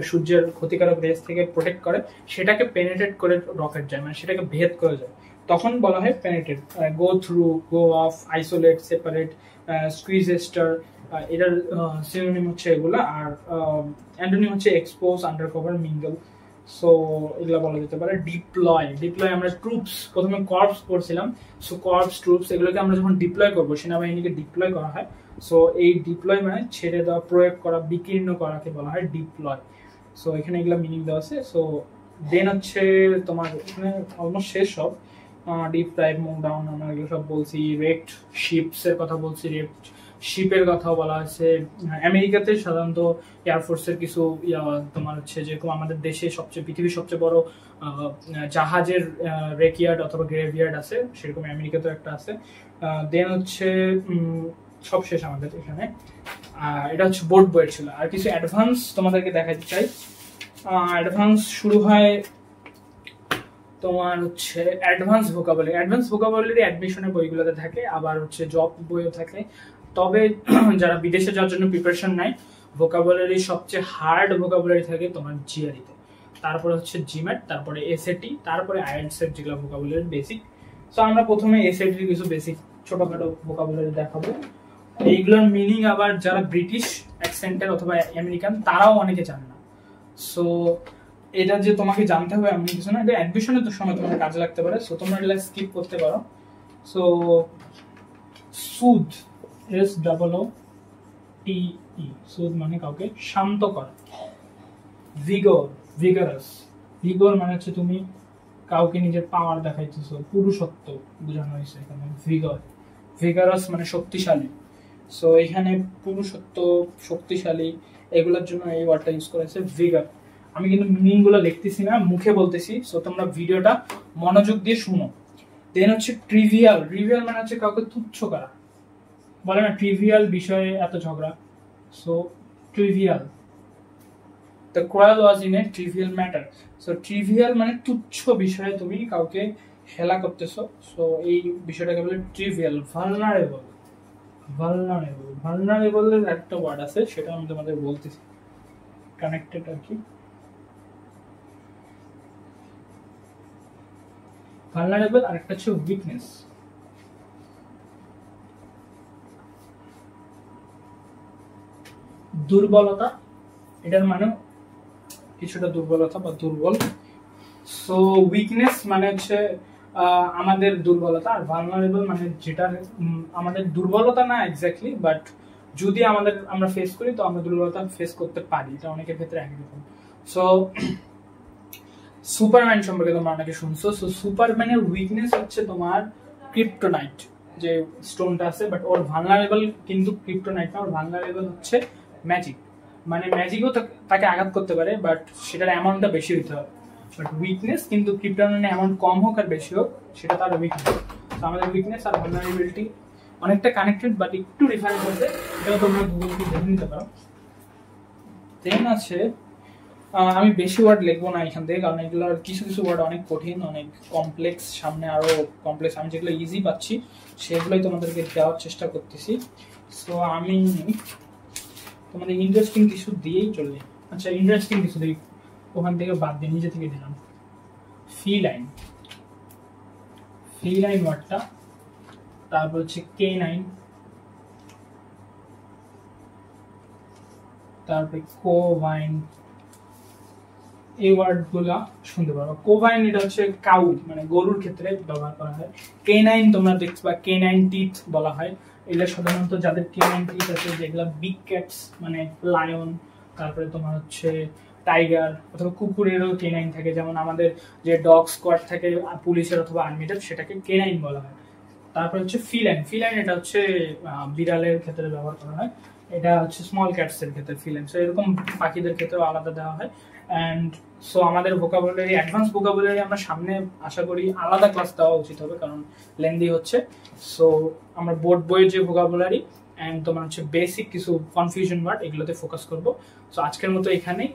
সূর্যের ক্ষতিকারক রেস থেকে প্রোটেক্ট করে, সেটাকে পেনিট্রেট করে রকেট যায়, মানে সেটাকে ভেদ করে যায়, তখন বলা হয় penetrate. Go through, go off, isolate, separate, squeeze এস্টার, এটার সিনোনিম হচ্ছে এগুলো। আর অ্যান্টোনিম হচ্ছে এক্সপোজ, আন্ডারকভার, মিঙ্গল। সো এগুলা বলা যেতে পারে। ডিপ্লয়, ডিপ্লয় আমরা ট্রুপস, প্রথমে কর্পস পড়ছিলাম, সো কর্পস ট্রুপস এগুলোকে আমরা যখন ডিপ্লয় করবো, সেনাবাহিনীকে ডিপ্লয় করা হয়। সো এই ডিপ্লয় মানে ছেড়ে দেওয়া, প্রয়োগ করা, বিকীর্ণ করাকে বলা হয় ডিপ্লয়। সো এখানে এগুলো মিনিং দেওয়া আছে। সো দেন হচ্ছে তোমার এখানে অলমোস্ট শেষ সব। ডিপ ডাইভ, মুভ ডাউন, আমরা এগুলো সব বলছি। রেক্ট শিপস এর কথা বলছি, রেক্ট শিপের কথাও বলা হয়েছে। আমেরিকাতে সাধারণত এয়ারফোর্সের কিছু তোমার হচ্ছে যেরকম আমাদের দেশে সবচেয়ে, পৃথিবীর সবচেয়ে বড় জাহাজের রেকইয়ার্ড অথবা গ্রেভইয়ার্ড আছে, সেরকম আমেরিকাতেও একটা আছে। দেন হচ্ছে সব শেষ আমাদের এখানে। এটা হচ্ছে বোর্ড বইয়ের ছিল। আর কিছু অ্যাডভান্স তোমাদেরকে দেখাতে চাই। অ্যাডভান্স শুরু হয় তোমার হচ্ছে অ্যাডভান্স ভোকাবুলারি। অ্যাডভান্স ভোকাবুলারি অ্যাডমিশনের বইগুলোতে থাকে, আবার হচ্ছে জব বইও থাকে। তবে যারা বিদেশে যাওয়ার জন্য প্রিপারেশন নেয়, ভোকাবুলারি সবচেয়ে হার্ড ভোকাবুলারি থাকে তোমার জিআরইতে, তারপরে হচ্ছে জিম্যাট, তারপরে এসএটি, তারপরে আইএলটিএস এর যেগুলো ভোকাবুলারি বেসিক। সো আমরা প্রথমে এসএটির কিছু বেসিক ছোটখাটো ভোকাবুলারি দেখাবো। এইগুলোর মিনিং আবার যারা ব্রিটিশ অ্যাকসেন্টের অথবা আমেরিকান তারাও অনেকে জানে না। সো এটা যে তোমাকে জানতে হবে এমন কিছু না, এটা অ্যাডমিশনের তো সময় তোমার কাজে লাগতে পারে। সো তোমরা এটা স্কিপ করতে পারো। সো সুদ, SOOTE, সুদ মানে কাউকে শান্ত করা। ভিগর, ভিগারাস, ভিগর মানে হচ্ছে তুমি কাউকে নিজের পাওয়ার দেখাইতেছো, পুরুষত্ব বোঝানো হয়েছে এখানে। ভিগর, ভিগারাস মানে শক্তিশালী। সো এখানে পুরুষত্ব, শক্তিশালী, এগুলোর জন্য এই ওয়ার্ডটা ইউজ করেছে ভিগার। আমি কিন্তু মিনিং গুলো লিখতেছি না, মুখে বলতেছি। সো তোমরা ভিডিওটা মনোযোগ দিয়ে শুনো। দেন হচ্ছে ট্রিভিয়াল। ট্রিভিয়াল মানে হচ্ছে কাউকে তুচ্ছ করা, বলে না ট্রিভিয়াল বিষয়ে এত ঝগড়া। So trivial, the coral was in a trivial matter. So trivial মানে তুচ্ছ বিষয়ে তুমি কাউকে হেলা করতেছো। সো এই বিষয়টাকে বলে ট্রিভিয়াল। ভালনারেবল, ভালনারেবল, ভালনারেবলের একটা ওয়ার্ড আছে, সেটা আমি তোমাদের বলতেছি, কানেক্টেড আর কি। ভালনারেবল আর একটা হচ্ছে উইকনেস। দুর্বলতা, এটার মানে কিছুটা দুর্বলতা বা দুর্বল। সো উইকনেস মানে হচ্ছে আমাদের দুর্বলতা, আর ভালনারেবল মানে যেটা আমাদের দুর্বলতা না এক্স্যাক্টলি, বাট যদি আমরা ফেস করি তো আমরা দুর্বলতা ফেস করতে পারি, এটা অনেকের ক্ষেত্রে একই রকম। সো সুপারম্যান সম্পর্কে তোমরা অনেকে শুনছো। সো সুপারম্যানের উইকনেস হচ্ছে তোমার ক্রিপ্টোনাইট, যে স্টোনটা আছে, বাট ওর ভালনারেবল কিন্তু ক্রিপ্টোনাইট না, ওর ভালনারেবল হচ্ছে ম্যাজিক। মানে ম্যাজিকও তাকে আঘাত করতে পারে, বাট সেটার অ্যামাউন্টটা বেশি হতে হবে। বাট উইকনেস কিন্তু ক্রিপ্টোনাইটের অ্যামাউন্ট কম হোক আর বেশি হোক, সেটা তার উইকনেস। তো আমাদের উইকনেস আর ভালনারেবিলিটি অনেকটা কানেক্টেড, বাট একটু ডিফারেন্ট করতে, এটাও তোমরা গুগলকে দেখে নিতে পারো। দেন আছে, আমি বেশি ওয়ার্ড লিখবো না এখান থেকে, কারণ এগুলোর কিছু কিছু ওয়ার্ড অনেক কঠিন, অনেক কমপ্লেক্স, সামনে আরো কমপ্লেক্স। আমি যেগুলো ইজি পাচ্ছি সেগুলোই তোমাদেরকে দেওয়ার চেষ্টা করতেছি। সো আমি তোমাদের ইন্টারেস্টিং কিছু দিয়েই চলে। আচ্ছা, ইন্টারেস্টিং কিছু দিই, ওখান থেকে বাদ দিয়ে নিজে থেকে দিলাম। ফিলাইন, ফিলাইন ওয়ার্ডটা, তারপর হচ্ছে কেনাইন, তারপরে কোভাইন, এই ওয়ার্ড গুলা শুনতে পারো। কোভাইন এটা হচ্ছে কাউ মানে গরুর ক্ষেত্রে ব্যবহার করা হয়। কেনাইন তোমরা দেখবা কেনাইন টিথ বলা হয়। এগুলো সাধারণত যাদের কেনাইন টিথ আছে, যেগুলা বিগ ক্যাটস মানে লায়ন, তারপরে তোমার হচ্ছে টাইগার অথবা কুকুরেরও কেনাইন থাকে, যেমন আমাদের যে ডগ স্কোয়াড থাকে পুলিশের অথবা আর্মিদের, সেটাকে কেনাইন বলা হয়। তারপর হচ্ছে ফিলাইন, ফিলাইন এটা হচ্ছে বিড়ালের ক্ষেত্রে ব্যবহার করা হয়। এটা হচ্ছে স্মল ক্যাটস এর ক্ষেত্রে ফিলাইন। সো এরকম পাখিদের ক্ষেত্রেও আলাদা দেওয়া হয়। অ্যান্ড সো আমাদের ভোকাবুলারি, অ্যাডভান্স ভোকাবুলারি আমরা সামনে আশা করি আলাদা ক্লাস দেওয়া উচিত হবে, কারণ লেন্দি হচ্ছে। সো আমরা বোর্ড বইয়ের যে ভোকাবুলারি অ্যান্ড তোমার হচ্ছে বেসিক কিছু কনফিউশন ওয়ার্ড, এগুলোতে ফোকাস করবো। সো আজকের মতো এখানেই।